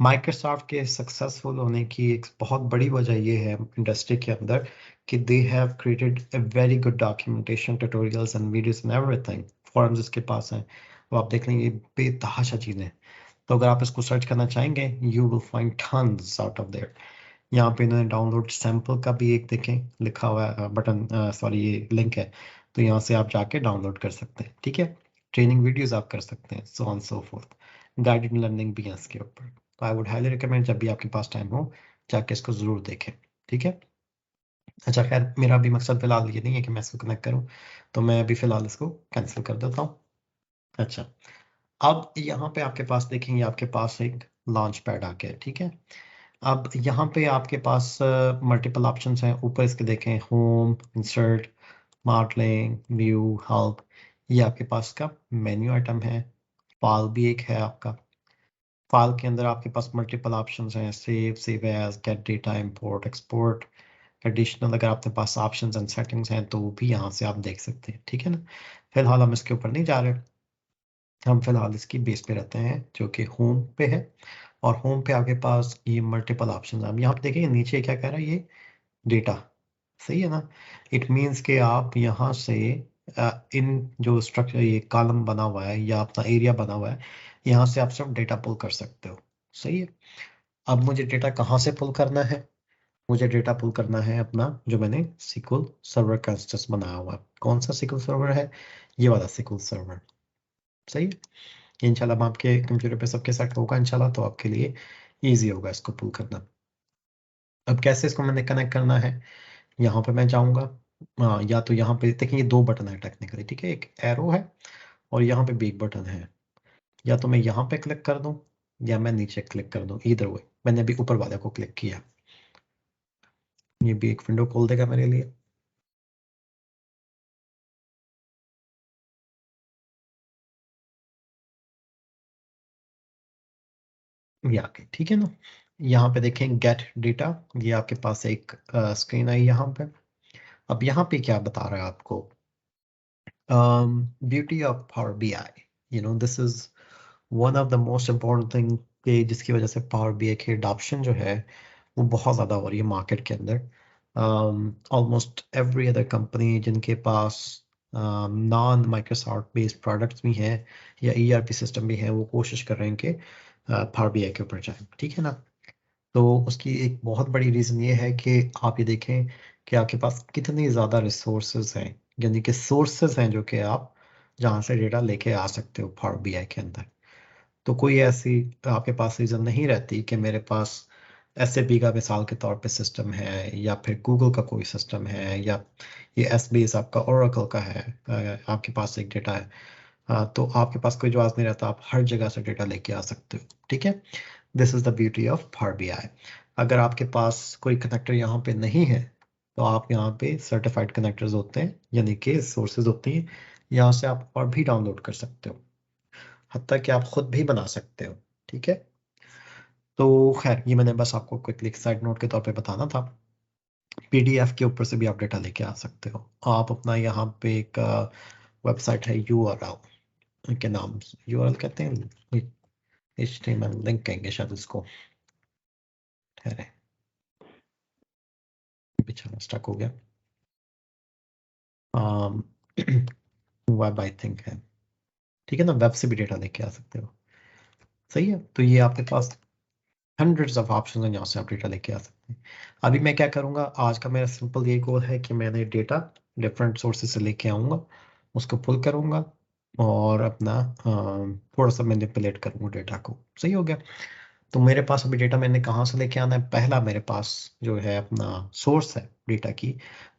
माइक्रोसॉफ्ट के सक्सेसफुल होने की एक बहुत बड़ी वजह ये है इंडस्ट्री के अंदर कि they have created a very good documentation, tutorials and videos and everything. Forums इसके पास हैं, वो आप देख लेंगे, बेतहाशा चीज़ें। तो अगर आप इसको सर्च करना चाहेंगे, you will find tons out of there. यहाँ पे इन्होंने डाउनलोड सैंपल का भी एक देखें लिखा हुआ है बटन, सॉरी ये लिंक है, तो यहाँ से आप जाके डाउनलोड कर सकते हैं, ठीक है। ट्रेनिंग वीडियोस आप कर सकते हैं, सो on so fourth. Guided learning भी है इसके ऊपर। तो आई वुड हाईली रिकमेंड, जब भी आपके पास टाइम हो जाके इसको ज़रूर देखें, ठीक है। अच्छा खैर, मेरा भी मकसद फिलहाल ये नहीं है कि मैं इसको कनेक्ट करूँ, तो मैं अभी फिलहाल इसको कैंसिल कर देता हूँ। अच्छा, अब यहाँ पे आपके पास देखेंगे, आपके पास एक लॉन्च पैड आ गया, ठीक है। अब यहाँ पे आपके पास मल्टीपल ऑप्शंस हैं। ऊपर इसके देखें, home, insert, modelling, view, help, ये आपके पास का मेन्यू आइटम है। फाइल भी एक है आपका। फाइल के अंदर आपके पास मल्टीपल ऑप्शंस हैं, save, save as, get data, import, export, additional. अगर आपके पास ऑप्शंस एंड सेटिंग्स हैं तो वो भी यहाँ से आप देख सकते हैं, ठीक है ना। फिलहाल हम इसके ऊपर नहीं जा रहे, हम फिलहाल इसकी बेस पे रहते हैं जो कि होम पे है। और होम पे आपके पास ये मल्टीपल ऑप्शन है। यहाँ पे देखिए नीचे क्या कह रहा है, ये डेटा, सही है ना। इट मीन्स कि आप यहाँ से इन जो स्ट्रक्चर, ये कॉलम बना हुआ है या अपना एरिया बना हुआ है, यहाँ से आप सिर्फ डेटा पुल कर सकते हो, सही है। अब मुझे डेटा कहाँ से पुल करना है? मुझे डेटा पुल करना है अपना, जो मैंने SQL सर्वर का इंस्टेंस बनाया हुआ है। कौन सा SQL सर्वर है? ये वाला SQL सर्वर, सही है। इंशाल्लाह अब आपके कंप्यूटर पे सबके सेट होगा इंशाल्लाह, तो आपके लिए इजी होगा इसको पुल करना। अब कैसे इसको मैंने कनेक्ट करना है, यहाँ पे मैं जाऊंगा या तो यहाँ पे देखिए ये 2 बटन है टेक्निकली, ठीक है, एक एरो है और यहाँ पे भी एक बटन है। या तो मैं यहाँ पे क्लिक कर दूं या मैं नीचे क्लिक कर दूं, इधर वे। मैंने अभी ऊपर वाले को क्लिक किया, ये भी एक विंडो खोल देगा मेरे लिए। ये आके ठीक है ना। यहाँ पे देखें गेट डेटा, ये आपके पास एक स्क्रीन आई यहाँ पे। अब यहाँ पे क्या बता रहा है आपको, beauty of power BI, this is one of the most important thing कि जिसकी वजह से पावर BI की अडॉप्शन जो है वो बहुत ज़्यादा हो रही है मार्केट के अंदर। ऑलमोस्ट एवरी अदर कंपनी जिनके पास नॉन माइक्रोसॉफ्ट बेस्ड प्रोडक्ट्स भी हैं या ERP सिस्टम भी हैं, वो कोशिश कर रहे हैं कि पावर BI के ऊपर जाएं, ठीक है ना। तो उसकी एक बहुत बड़ी रीज़न ये है कि आप ये देखें कि आपके पास कितनी ज़्यादा रिसोर्सेज हैं, यानी कि सोर्सेज हैं जो कि आप जहाँ से डेटा लेके आ सकते हो पावर BI के अंदर। तो कोई ऐसी आपके पास रीज़न नहीं रहती कि मेरे पास SAP का मिसाल के तौर पे सिस्टम है या फिर गूगल का कोई सिस्टम है या ये SBase आपका ओरेकल का है, आपके पास एक डेटा है। तो आपके पास कोई जवाब नहीं रहता, आप हर जगह से डेटा लेके आ सकते हो, ठीक है। This is the beauty of power BI। अगर आपके पास कोई कनेक्टर यहाँ पे नहीं है तो आप यहाँ पे सर्टिफाइड कनेक्टर्स होते हैं, यानी कि सोर्सेज होती हैं, यहाँ से आप और भी डाउनलोड कर सकते हो, हत्ता कि आप खुद भी बना सकते हो, ठीक है। तो खैर ये मैंने बस आपको क्विकली साइड नोट के तौर पे बताना था। PDF के ऊपर से भी आप डेटा लेके आ सकते हो। आप अपना यहाँ पे एक वेबसाइट है URL के नाम, URL कहते हैं, HTML लिंक कहेंगे शायद इसको, ठहरे पीछे स्टक हो गया, वेब आई थिंक है, ठीक है ना। वेब से भी डेटा लेके आ सकते हो, सही है। तो ये आपके पास हंड्रेड्स ऑफ ऑप्शन हैं, यहाँ से आप डेटा लेके आ सकते हैं। अभी मैं क्या करूँगा, आज का मेरा सिंपल ये गोल है कि मैंने डेटा डिफरेंट सोर्सेज से लेके आऊँगा, उसको पुल करूँगा और अपना थोड़ा सा मैनिपुलेट करूँगा डेटा को, सही हो गया। तो मेरे पास अभी डेटा मैंने कहाँ से लेके आना है, पहला मेरे पास जो है अपना सोर्स है डेटा की,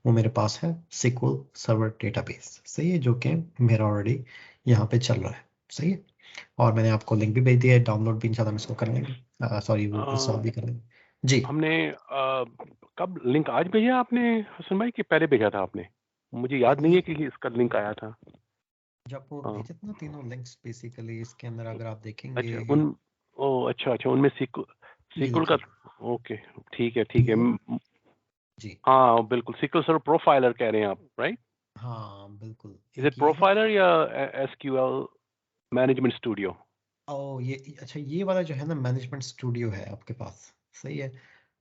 वो मेरे पास है SQL सर्वर डेटाबेस, सही है, जो कि मेरा ऑलरेडी यहाँ पे चल रहा है, सही है। और मैंने आपको लिंक भी भेज दिया है, डाउनलोड भी इंशाल्लाह हम इसको कर लेंगे, सॉरी वो इंस्टॉल भी कर लेंगे जी। हमने कब लिंक आज भेजा आपने हसन भाई कि पहले भेजा था आपने? मुझे याद नहीं है कि इसका लिंक आया था। जब वो हाँ, भेजे थे ना तीनों लिंक्स बेसिकली इसके अंदर अगर आप देखेंगे, अच्छा अच्छा उनमें ये सीक्वल का, देखिए ओके ठीक है ठीक है। जी, हाँ बिल्कुल, सीक्वल सर्वर प्रोफाइलर कह रहे हैं आप, राइट? हाँ बिल्कुल, इज इट एक ये है। प्रोफाइलर या SQL मैनेजमेंट स्टूडियो? ओ ये अच्छा, ये वाला जो है ना मैनेजमेंट स्टूडियो है आपके पास, सही है,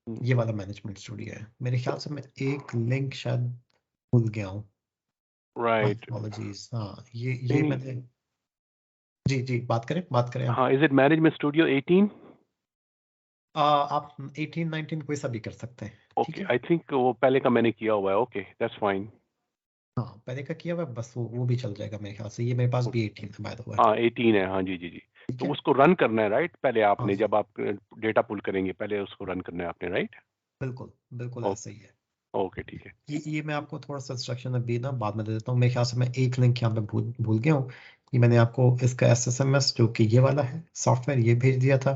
ये वाला मैनेजमेंट स्टूडियो है। मेरे ख्याल से मैं एक लिंक शायद भूल गया हूँ, माय राइट, अपॉलजीज। हाँ ये नहीं मैंने, जी जी बात करें आप। हाँ, इज इट मैनेजमेंट स्टूडियो 18? आप 18 19 कोई सा भी कर सकते हैं, ठीक ओके, है। आई थिंक वो पहले का मैंने किया हुआ है। Okay that's fine. हाँ पहले का किया हुआ है, बस वो भी चल जाएगा मेरे ख्याल से, ये मेरे पास भी 18 है बाय द वे, हाँ 18 है, हाँ जी जी जी। ठीक तो है। उसको रन करना है राइट? पहले हाँ आपने जब आप डेटा पुल करेंगे पहले उसको रन करना है आपने, राइट? बिल्कुल बिल्कुल ऐसा ही है। ओके ठीक है। ये मैं आपको थोड़ा सा इंस्ट्रक्शन अभी ना बाद में दे देता हूँ। मेरे ख्याल से मैं एक लिंक यहाँ पे भूल गया हूँ, कि मैंने आपको इसका SSMS जो कि ये वाला है सॉफ्टवेयर ये भेज दिया था,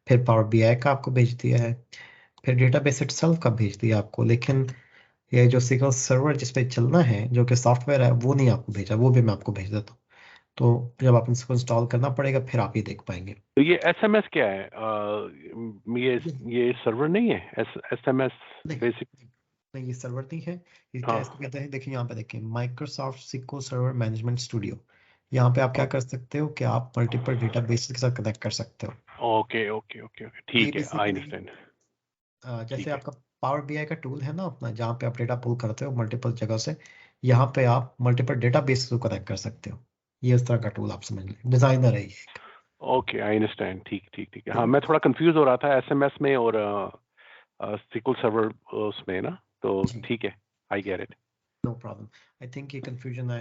फिर पावर BI का आपको भेज दिया है, फिर डेटाबेस इटसेल्फ का भेज दिया आपको, लेकिन ये जो SQL सर्वर जिस पे चलना है जो कि सॉफ्टवेयर है वो नहीं आपको भेजा, वो भी मैं आपको भेज देता हूँ। तो जब आप इसको इंस्टॉल करना पड़ेगा फिर आप ये देख पाएंगे। तो ये SMS क्या है? ये ये ये सर्वर नहीं है? SMS नहीं बेसिक? नहीं, ये सर्वर नहीं है, ये क्या इसको हाँ, कहते हैं, देखिए यहाँ पे देखिए Microsoft SQL server management studio. यहाँ पे आप क्या कर सकते हो कि आप मल्टीपल डेटाबेस के साथ कनेक्ट कर सकते हो। ओके ओके ओके ओके, ये ठीक है, आई बेसिकली अंडरस्टैंड। जैसे ठीक है, आपका पावर BI का टूल है ना अपना, जहाँ पे आप डेटा पुल करते हो मल्टीपल जगह से, यहाँ पे आप मल्टीपल डेटाबेस को कनेक्ट कर सकते हो। ये इस तरह का टूल आप समझ लें, डिजाइनर है ये एक, ओके आई अंडरस्टैंड, ठीक ठीक ठीक है। ठीक हाँ है। मैं थोड़ा कंफ्यूज हो रहा था SMS में और SQL सर्वर उसमें ना, तो जी ठीक है, I get it. No problem. I think ये कंफ्यूजन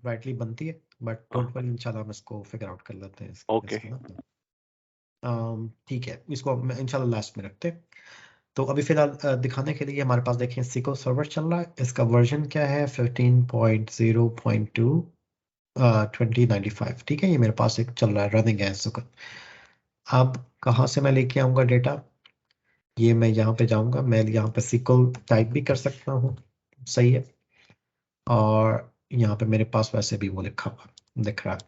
राइटली बनती है, बट डोंट वरी, इंशाल्लाह हम इसको फिगर आउट कर लेते हैं ओके इसको ना। ठीक है, इसको हम इंशाल्लाह लास्ट में रखते हैं। तो अभी फिलहाल दिखाने के लिए हमारे पास देखें SQL सर्वर चल रहा है। इसका वर्जन क्या है 15.0.2 2095। ठीक है, ये मेरे पास एक चल रहा है, रनिंग है इस वक्त। अब कहाँ से मैं लेके आऊँगा डेटा, ये मैं यहाँ पे जाऊँगा, मैं यहाँ पे SQL टाइप भी कर सकता हूँ, सही है। और यहाँ पे मेरे पास वैसे भी वो लिखा हुआ दिख रहा है।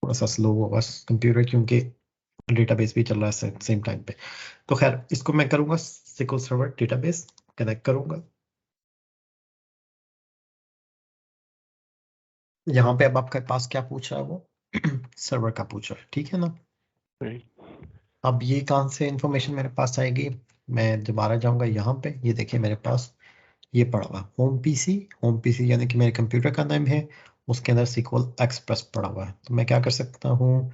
थोड़ा सा स्लो होगा कंप्यूटर क्योंकि डेटाबेस भी चल रहा है सेम टाइम पे। तो खैर इसको मैं करूँगा SQL सर्वर डेटाबेस कनेक्ट करूँगा। यहाँ पे अब आपके पास क्या पूछ रहा है वो सर्वर का पूछ रहा है, ठीक है ना। अब ये कहाँ से इंफॉर्मेशन मेरे पास आएगी, मैं दोबारा जाऊँगा यहाँ पे, ये देखिए मेरे पास ये पड़ा हुआ होम पीसी यानी कि मेरे कंप्यूटर का नाम है, उसके अंदर SQL एक्सप्रेस पड़ा हुआ है। तो मैं क्या कर सकता हूँ,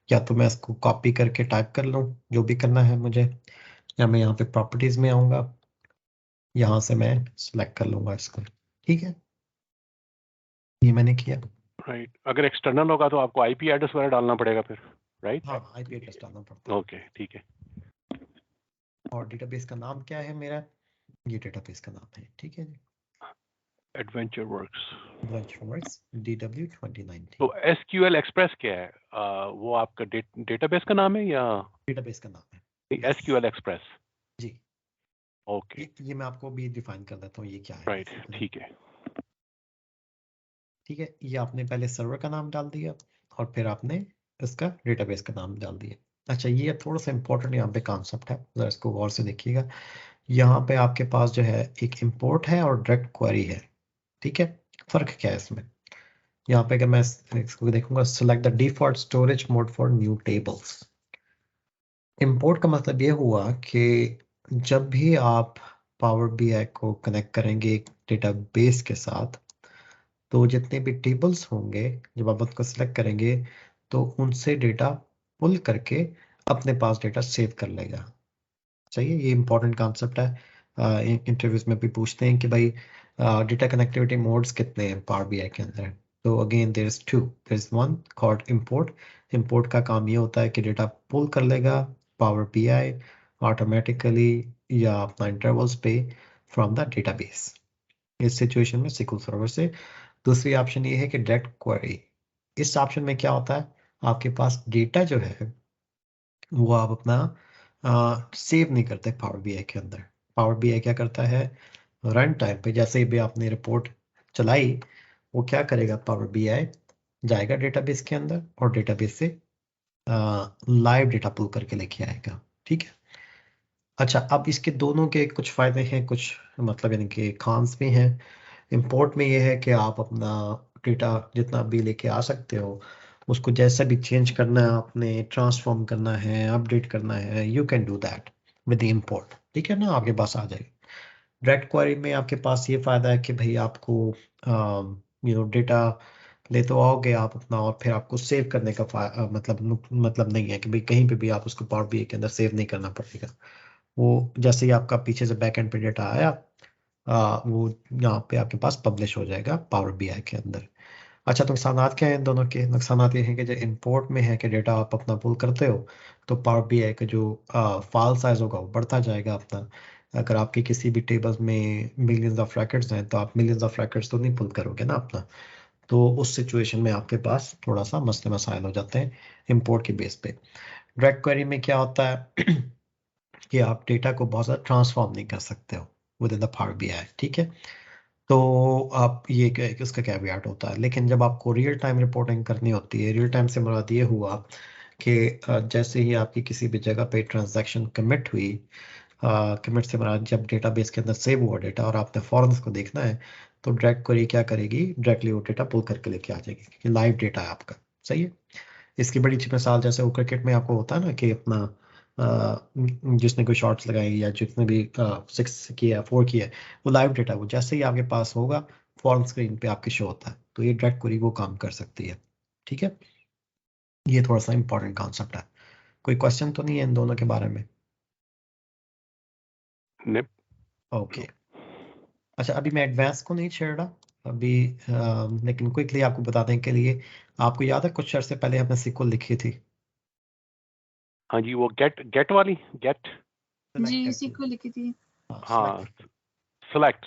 या तो मैं इसको कॉपी करके टाइप कर लूँ जो भी करना है मुझे, या मैं यहाँ पे प्रॉपर्टीज में आऊँगा, यहाँ से मैं सिलेक्ट कर लूँगा इसको। ठीक है, ये मैंने किया। राइट, अगर एक्सटर्नल होगा तो आपको आईपी एड्रेस वगैरह डालना पड़ेगा फिर, राइट? हाँ, आईपी एड्रेस डालना पड़ता है। ओके, ठीक है। और डेटाबेस का नाम क्या है मेरा, ये डेटाबेस का नाम है, ठीक है जी, एडवेंचर वर्क्स। DW2019। तो SQL एक्सप्रेस क्या है? वो आपका डेटाबेस का नाम है या डेटाबेस का नाम है SQL एक्सप्रेस? जी। ओके, ये मैं आपको भी डिफाइन कर देता हूँ ये क्या है। राइट, ठीक है। ठीक है, ये आपने पहले सर्वर का नाम डाल दिया और फिर आपने इसका डेटाबेस का नाम डाल दिया। अच्छा, ये थोड़ा सा इंपॉर्टेंट यहाँ पे कॉन्सेप्ट है, जरा इसको गौर से देखिएगा। यहाँ पे आपके पास जो है एक इंपोर्ट है और डायरेक्ट क्वेरी है, ठीक है। फर्क क्या है इसमें, यहाँ पे अगर मैं इसको देखूंगा, select the default storage mode for new tables. Import का मतलब ये हुआ कि जब भी आप पावर BI को कनेक्ट करेंगे एक डेटाबेस के साथ, तो जितने भी टेबल्स होंगे जब आप उसको सिलेक्ट करेंगे तो उनसे डेटा पुल करके अपने पास डेटा सेव कर लेगा। सही है, ये इंपॉर्टेंट कॉन्सेप्ट है। इंटरव्यूज में भी पूछते हैं कि भाई डेटा कनेक्टिविटी मोड्स कितने हैं पावर BI के अंदर। तो again there is two, there is one called import. Import का काम ये होता है कि डेटा पुल कर लेगा पावर BI ऑटोमेटिकली या अपना इंटरवल्स पे फ्रॉम द डेटाबेस। इस सिचुएशन में SQL सर्वर से। दूसरी ऑप्शन ये है कि डायरेक्ट क्वेरी। इस ऑप्शन में क्या होता है, आपके पास डेटा जो है वो आप अपना सेव नहीं करते पावर BI के अंदर। पावर BI क्या करता है, रन टाइम पे जैसे ही भी आपने रिपोर्ट चलाई, वो क्या करेगा, पावर BI जाएगा डेटाबेस के अंदर और डेटाबेस से लाइव डेटा पुल करके लेके आएगा। ठीक है। अच्छा, अब इसके दोनों के कुछ फायदे हैं, कुछ मतलब यानी कि कॉन्स भी हैं। इंपोर्ट में ये है कि आप अपना डेटा जितना भी लेके आ सकते हो, उसको जैसा भी चेंज करना है आपने, ट्रांसफॉर्म करना है, अपडेट करना है, you can do that with import. ठीक है ना, आपके पास आ जाएगा। डायरेक्ट क्वेरी में आपके पास ये फायदा है कि भाई आपको डेटा ले तो आओगे आप अपना, और फिर आपको सेव करने का मतलब नहीं है कि भाई कहीं पे भी आप उसको पावर BI के अंदर सेव नहीं करना पड़ेगा। वो जैसे ही आपका पीछे से बैक एंड पे डेटा आया, वो यहाँ पे आपके पास पब्लिश हो जाएगा पावर BI के अंदर। अच्छा, तो नुकसानात क्या हैं इन दोनों के? नुकसानात ये हैं कि जो इंपोर्ट में है कि डेटा आप अपना पुल करते हो तो पावर BI का जो फाइल साइज होगा वो बढ़ता जाएगा अपना। अगर आपके किसी भी टेबल में मिलियंस ऑफ रिकॉर्ड्स हैं तो आप मिलियंस ऑफ रिकॉर्ड्स तो नहीं पुल करोगे ना अपना। तो उस सिचुएशन में आपके पास थोड़ा सा मसले मसाइल हो जाते हैं इंपोर्ट के बेस पे। डायरेक्ट क्वेरी में क्या होता है कि आप डेटा को बहुत ज़्यादा ट्रांसफॉर्म नहीं कर सकते हो with in the power BI। ठीक है, तो आप ये इसका कैवियाट होता है। लेकिन जब आपको रियल टाइम रिपोर्टिंग करनी होती है, रियल टाइम से मुराद ये हुआ कि जैसे ही आपकी किसी भी जगह पे ट्रांजैक्शन कमिट हुई, कमिट से मुराद जब डेटाबेस के अंदर सेव हुआ डेटा और आपने फॉरन उसको देखना है, तो डायरेक्ट क्वेरी क्या करेगी, डायरेक्टली वो डेटा पुल करके लेके आ जाएगी क्योंकि लाइव डेटा है आपका। सही है। इसकी बड़ी अच्छी मिसाल जैसे वो क्रिकेट में आपको होता है ना कि अपना जिसने कोई शॉट्स लगाई या जिसने भी 6 किया 4 किया, वो लाइव डेटा वो जैसे ही आपके पास होगा फॉर्म स्क्रीन पे आपके शो होता है। तो ये डायरेक्ट क्वेरी वो काम कर सकती है। ठीक है, ये थोड़ा सा इंपॉर्टेंट कॉन्सेप्ट है। कोई क्वेश्चन तो नहीं है इन दोनों के बारे में? ओके। अच्छा, अभी मैं एडवांस को नहीं छेड़ रहा अभी, लेकिन क्विकली आपको बताने के लिए, आपको याद है कुछ अर्से पहले हमने SQL लिखी थी, हाँ जी, वो गेट वाली गेट। जी इसी को लिखी थी। हाँ, सेलेक्ट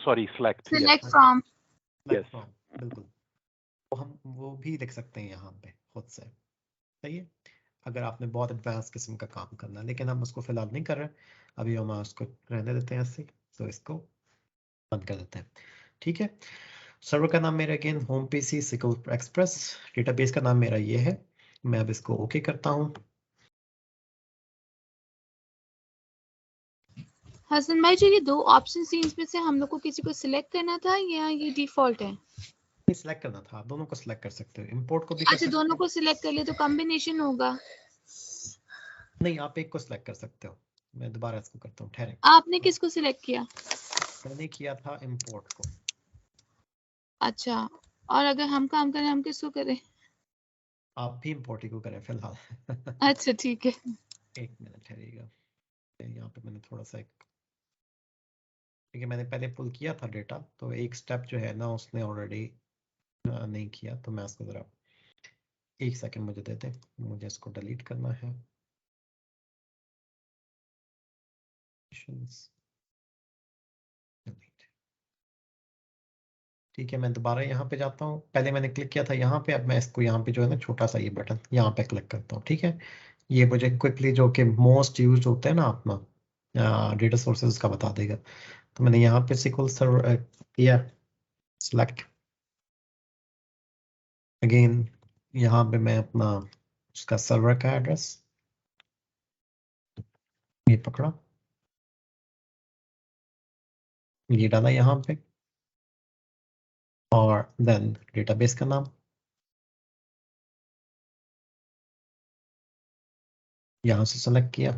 सिलेक्ट फ्रॉम। यस, बिल्कुल, तो हम वो भी लिख सकते हैं यहाँ पे खुद से, सही है, अगर आपने बहुत एडवांस किस्म का काम करना है, लेकिन हम उसको फिलहाल नहीं कर रहे, अभी हम उसको रहने देते हैं ऐसे, तो इसको बंद कर देते हैं, ठीक है। सर्वर का नाम मेरा again home PC SQL express, database का नाम मेरा ये है, मैं अब इसको ओके करता हूँ। हसन भाई जो ये दो ऑप्शन सीन्स में से हम लोग को किसी को सिलेक्ट करना था या ये डिफॉल्ट है? सिलेक्ट करना था, आप दोनों को सिलेक्ट कर सकते हो, इंपोर्ट को भी कर अच्छा सकते दोनों हो। को सिलेक्ट कर लिए तो कॉम्बिनेशन होगा। नहीं, आप एक को सिलेक्ट कर सकते हो, मैं दोबारा इसको करता हूँ, ठहरे। आपने किसको सिलेक्ट किया? मैंने किया था इंपोर्ट को। अच्छा, और अगर हम काम करें हम किसको करें? आप भी इंपोर्ट ही को करें फिलहाल। अच्छा ठीक है। एक मिनट ठहरिएगा, यहाँ पे मैंने थोड़ा सा क्योंकि मैंने पहले पुल किया था डेटा, तो एक स्टेप जो है ना उसने ऑलरेडी नहीं किया, तो मैं इसको ज़रा एक सेकंड मुझे दे दें, मुझे इसको डिलीट करना है। ठीक है, मैं दोबारा यहाँ पे जाता हूँ, पहले मैंने क्लिक किया था यहाँ पे, अब मैं इसको यहाँ पे जो है ना छोटा सा ये बटन यहाँ पे क्लिक करता हूँ, ठीक है। ये मुझे क्विकली जो कि मोस्ट यूज होते हैं ना अपना डेटा सोर्सेज का बता देगा। तो मैंने यहाँ पे SQL सर्वर किया, सिलेक्ट अगेन, यहाँ पे मैं अपना उसका सर्वर का एड्रेस ये पकड़ा, ये डाला यहाँ पे, और देन डेटाबेस का नाम यहाँ से सेलेक्ट किया,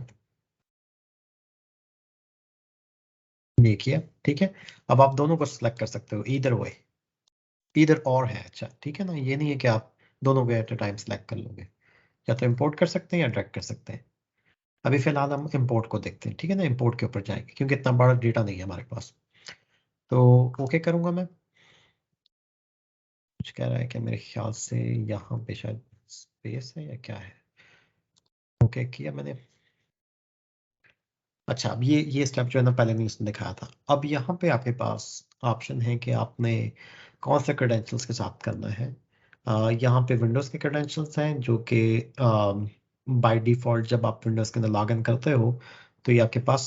ये किया, ठीक है। अब आप दोनों को सिलेक्ट कर सकते हो, ईदर वे, ईदर और है, अच्छा ठीक है ना, ये नहीं है कि आप दोनों को एट अ टाइम सेलेक्ट कर लोगे, या तो इंपोर्ट कर सकते हैं या ड्रैग कर सकते हैं। अभी फिलहाल हम इंपोर्ट को देखते हैं, ठीक है ना, इंपोर्ट के ऊपर जाएंगे क्योंकि इतना बड़ा डेटा नहीं है हमारे पास। तो ओके करूंगा मैं, कुछ कह रहा है कि मेरे ख्याल से यहाँ पे शायद स्पेस है या क्या है, ओके किया मैंने। अच्छा, अब ये स्टेप जो है ना पहले नहीं उसने दिखाया था, अब यहाँ पे आपके पास ऑप्शन है कि आपने कौन से क्रेडेंशियल्स के साथ करना है। यहाँ पे विंडोज़ के क्रेडेंशियल्स हैं जो कि बाय डिफ़ॉल्ट जब आप विंडोज़ के अंदर लॉग इन करते हो तो ये आपके पास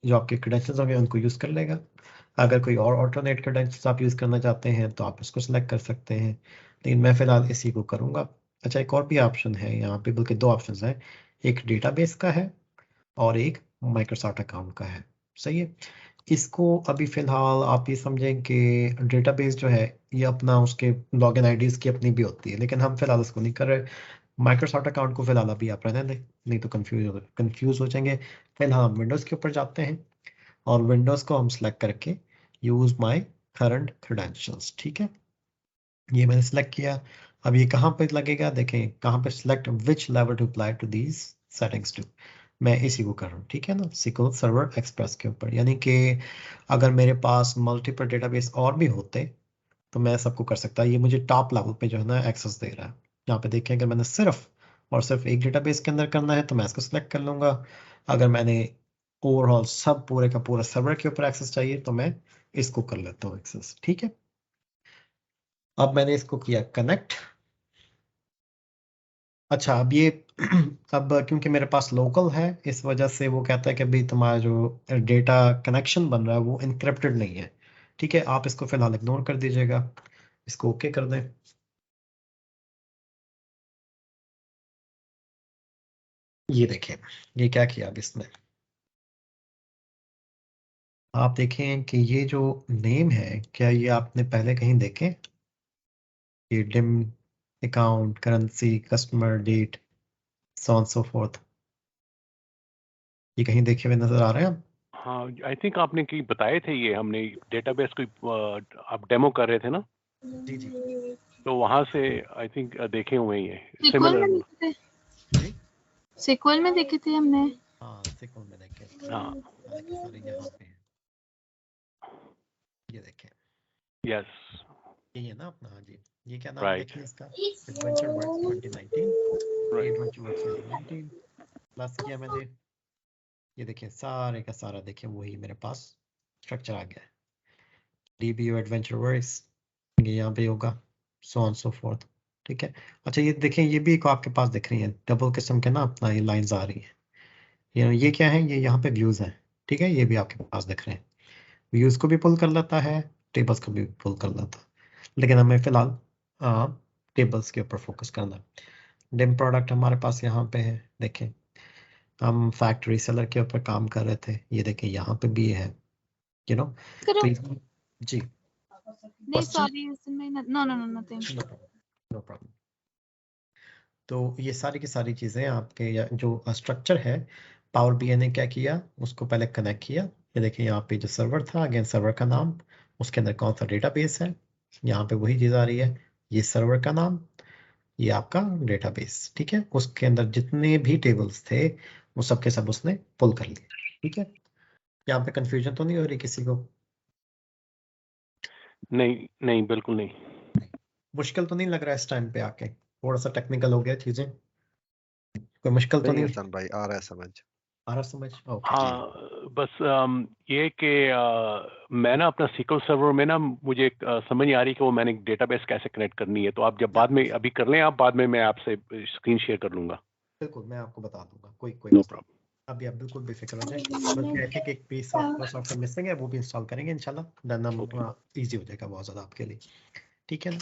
जो आपके क्रेडेंशियल्स होंगे उनको यूज़ कर लेगा। अगर कोई और ऑल्टरनेट क्रेडेंशियल्स आप यूज़ करना चाहते हैं तो आप उसको सिलेक्ट कर सकते हैं, लेकिन मैं फ़िलहाल इसी को करूँगा। अच्छा, एक और भी ऑप्शन है यहाँ पे, बल्कि दो ऑप्शन हैं, एक डेटाबेस का है और एक माइक्रोसॉफ्ट अकाउंट का है, सही है। इसको अभी फ़िलहाल आप ये समझें कि डेटाबेस जो है ये अपना उसके लॉगिन आईडीज़ की अपनी भी होती है, लेकिन हम फ़िलहाल इसको नहीं कर रहे। माइक्रोसॉफ्ट अकाउंट को फ़िलहाल अभी आप रहने दें, नहीं तो कंफ्यूज हो जाएंगे। फ़िलहाल हम विंडोज़ के ऊपर जाते हैं और विंडोज़ को हम सेलेक्ट करके यूज़ माई करंट क्रेडेंशियल्स, ठीक है, ये मैंने सेलेक्ट किया। अब ये कहाँ पे लगेगा, देखें कहाँ पे, select which level to apply to these settings to, मैं इसी को कर रहा हूँ, ठीक है ना, SQL सर्वर एक्सप्रेस के ऊपर, यानी कि अगर मेरे पास मल्टीपल डेटाबेस और भी होते तो मैं सबको कर सकता, ये मुझे टॉप लेवल पे जो है ना एक्सेस दे रहा है। यहाँ पे देखें, अगर मैंने सिर्फ और सिर्फ एक डेटाबेस के अंदर करना है तो मैं इसको सिलेक्ट कर लूँगा, अगर मैंने ओवरऑल सब पूरे का पूरा सर्वर के ऊपर एक्सेस चाहिए तो मैं इसको कर लेता हूँ एक्सेस, ठीक है। अब मैंने इसको किया कनेक्ट। अच्छा, अब ये अब क्योंकि मेरे पास लोकल है इस वजह से वो कहता है कि भाई तुम्हारा जो डेटा कनेक्शन बन रहा है वो इनक्रिप्टेड नहीं है, ठीक है, आप इसको फिलहाल इग्नोर कर दीजिएगा, इसको ओके कर दें। ये देखें, ये क्या किया अब इसने, आप देखें कि ये जो नेम है, क्या ये आपने पहले कहीं देखे, ये dim account currency customer date so on so forth, ये कहीं देखे हुए नजर आ रहे हैं? हाँ, आई थिंक आपने कहीं बताए थे, ये हमने डेटाबेस को आप डेमो कर रहे थे ना, जी जी तो वहां से आई थिंक देखे हुए हैं ये सिक्वल में सिमिलर। देखे थे, जी, सिक्वल में देखे थे हमने। हाँ सिक्वल में देखे थे, हाँ, देखिए सारे यहाँ पे हैं, ये देखें, यस, यही है ना अपना, हाँ जी। ये क्या नाम राइट, देखें इसका, adventure works 2019, right, adventure works 2019, plus किया मैंने, ये देखिए सारे का सारा देखिए वही मेरे पास स्ट्रक्चर आ गया है। DBO एडवेंचरवर्स ये यहाँ पे होगा, सो ऑन सो फोर्थ। ठीक है, अच्छा ये देखें, ये भी एक आपके पास दिख रही है डबल किस्म के ना अपना ये लाइंस आ रही है। ये क्या है, ये यहाँ पे व्यूज हैं। ठीक है, ये भी आपके पास दिख रहे हैं, व्यूज को भी पुल कर लेता है, टेबल्स को भी पुल कर लेता है, लेकिन हमें फिलहाल टेबल्स के ऊपर फोकस करना है। डिम प्रोडक्ट हमारे पास यहाँ पे है, देखें हम फैक्ट्री सेलर के ऊपर काम कर रहे थे, ये देखें यहाँ पे भी है, यू नो। तो जी नहीं sorry, no no no nothing, no problem. तो ये सारी की सारी चीज़ें आपके जो स्ट्रक्चर है, पावर BI ने क्या किया, उसको पहले कनेक्ट किया। ये देखिए यहाँ पे जो सर्वर था, अगेन सर्वर का नाम, उसके अंदर कौन सा डेटाबेस है, यहाँ पे वही चीज़ आ रही है, ये सर्वर का नाम, ये आपका डेटाबेस। ठीक है, उसके अंदर जितने भी टेबल्स थे वो सब के सब उसने पुल कर लिए। ठीक है, यहाँ पे कंफ्यूजन तो नहीं हो रही किसी को? नहीं नहीं, बिल्कुल नहीं। मुश्किल तो नहीं लग रहा है इस टाइम पे आके? थोड़ा सा टेक्निकल हो गया चीजें, कोई मुश्किल तो नहीं नहीं? हसन भाई, आ रहा है समझ। आ रहा समझ? ओके। हाँ बस ये कि मैं ना अपना SQL सर्वर में ना मुझे समझ नहीं आ रही कि वो मैंने डेटाबेस कैसे कनेक्ट करनी है, तो आप जब बाद में अभी कर लें, आप बाद में मैं आपसे स्क्रीन शेयर कर लूंगा। बिल्कुल, मैं आपको बता दूंगा, कोई नो मसला प्रॉब्लम। नहीं। अभी आप बिल्कुल बेफिक्र हो जाए, बल्कि आई थिंक एक पीस सॉफ्टवेयर मिसिंग है, वो भी इंस्टॉल करेंगे इंशाल्लाह, देन हम ओके। इजी हो जाएगा बहुत ज़्यादा आपके लिए। ठीक है ना?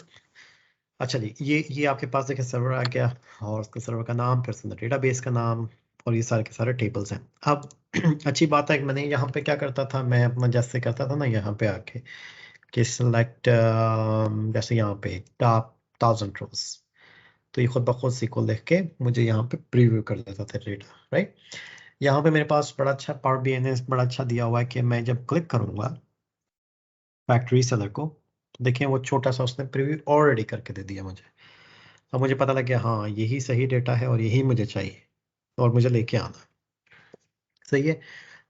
अच्छा जी, ये आपके पास देखिए सर्वर आ गया, और उसके सर्वर का नाम, फिर उसके डेटाबेस का नाम, और ये सारे के सारे टेबल्स हैं। अब अच्छी बात है कि मैंने यहाँ पे क्या करता था, मैं अपना जैसे करता था ना यहाँ पे आके कि सिलेक्ट, जैसे यहाँ पे टॉप 1000 रोज, तो ये खुद ब खुद SQL लिख के मुझे यहाँ पे प्रीव्यू कर देता था डेटा, राइट। यहाँ पे मेरे पास बड़ा अच्छा पावर BI ने बड़ा अच्छा दिया हुआ है कि मैं जब क्लिक करूंगा फैक्ट्री सेलर को, तो देखिए वो छोटा सा उसने प्रीव्यू ऑलरेडी करके दे दिया मुझे। अब मुझे पता लग गया हाँ यही सही डेटा है और यही मुझे चाहिए और मुझे लेके आना है। सही है,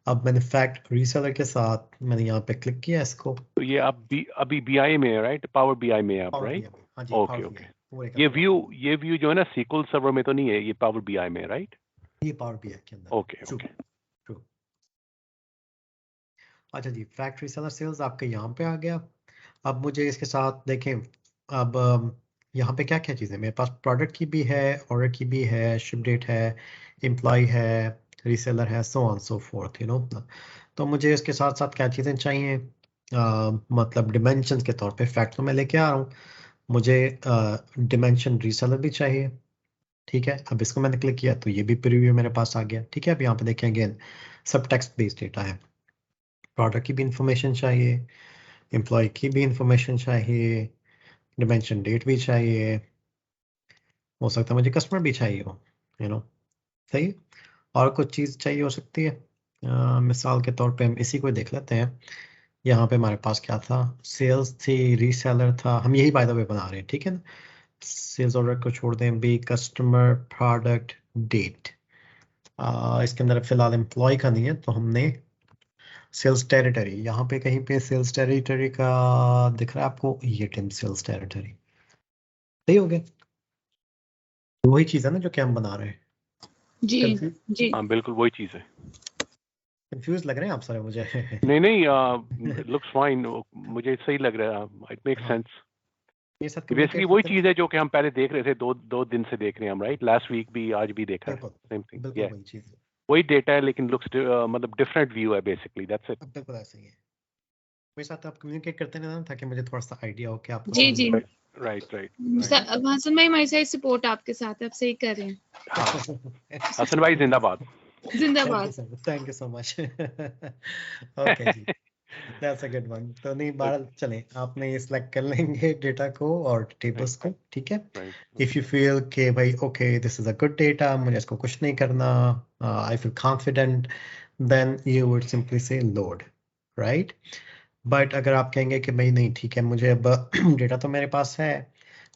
अब मैंने फैक्ट रीसेलर के साथ मैंने यहाँ पे क्लिक किया इसको। तो ये आप अभी BI में है, राइट? पावर BI में है आप, पावर राइट? BI में, हाँ जी, ओके पावर ओके। BI पूरे का ये पूरा व्यू जो है ना SQL सर्वर में तो नहीं है, ये पावर BI में है, राइट? ये पावर BI के अंदर है। Okay true okay. ट्रू। अच्छा जी, फैक्ट्री सेलर सेल्स आपके यहाँ पे आ गया। अब मुझे इसके साथ देखें, अब यहाँ पे क्या क्या चीज़ें मेरे पास, प्रोडक्ट की भी है, ऑर्डर की भी है, शिप डेट है, एम्प्लॉय है, रीसेलर है, सो on so fourth, you know. तो मुझे इसके साथ साथ क्या चीज़ें चाहिए, मतलब डिमेंशन के तौर पे फैक्ट तो मैं लेके आ रहा हूँ, मुझे डिमेंशन रीसेलर भी चाहिए। ठीक है, अब इसको मैंने क्लिक किया तो ये भी प्रीव्यू मेरे पास आ गया। ठीक है, अब यहाँ पे देखें अगेन सब टेक्स्ट बेस्ड डेटा है, प्रोडक्ट की भी इंफॉर्मेशन चाहिए, एम्प्लॉय की भी इंफॉर्मेशन चाहिए, डिमेंशन डेट भी चाहिए, हो सकता है मुझे कस्टमर भी चाहिए हो, यू नो। सही है? और कुछ चीज़ चाहिए हो सकती है, मिसाल के तौर पे हम इसी को देख लेते हैं। यहाँ पे हमारे पास क्या था, सेल्स थी, रीसेलर था, हम यही बाय द वे बना रहे हैं, ठीक है ना। सेल्स ऑर्डर को छोड़ दें, बी कस्टमर प्रोडक्ट डेट, इसके अंदर फिलहाल एम्प्लॉय का नहीं है, तो हमने सेल्स टेरिटरी, यहाँ पे कहीं पे सेल्स टेरिटरी का दिख रहा है आपको, ये टीम सेल्स टेरिटरी, सही हो गया। वही चीज़ है ना जो कि हम बना रहे हैं। जी जी। हाँ बिल्कुल वही चीज़ है। कंफ्यूज लग रहे हैं आप सारे मुझे? नहीं नहीं, लुक्स फाइन, मुझे सही लग रहा है, इट मेक्स हाँ, सेंस। ये साथ बेसिकली कम्युनिकेट वही करते चीज़ है जो कि हम पहले देख रहे थे, दो दिन से देख रहे हैं हम, राइट? लास्ट वीक भी, आज भी देखा है, बिल्कुल सेम थिंग। बिल्कुल वही चीज़ है, वही डेटा है, लेकिन लुक्स मतलब डिफरेंट व्यू है बेसिकली, दैट्स इट। बिल्कुल ऐसा ही है। मेरे साथ आप कम्युनिकेट करते रहना ताकि मुझे थोड़ा सा आइडिया हो कि आपको जी समझ जी। में राइट राइट। हसन भाई हमारी साइड सपोर्ट आपके साथ है, आप सही कर रहे हैं। हाँ हसन भाई जिंदाबाद। जिंदाबाद। Thank you so much. Okay जी, दैट्स अ गुड वन। तो नहीं बाहर चलें, आपने ये सिलेक्ट कर लेंगे डेटा को और टेबल्स को, ठीक है। राइट। इफ यू फील कि भाई okay this is a good data, मुझे इसको कुछ नहीं करना, I feel confident, then you would simply say load, right. But अगर आप कहेंगे कि भाई नहीं ठीक है, मुझे अब डेटा तो मेरे पास है,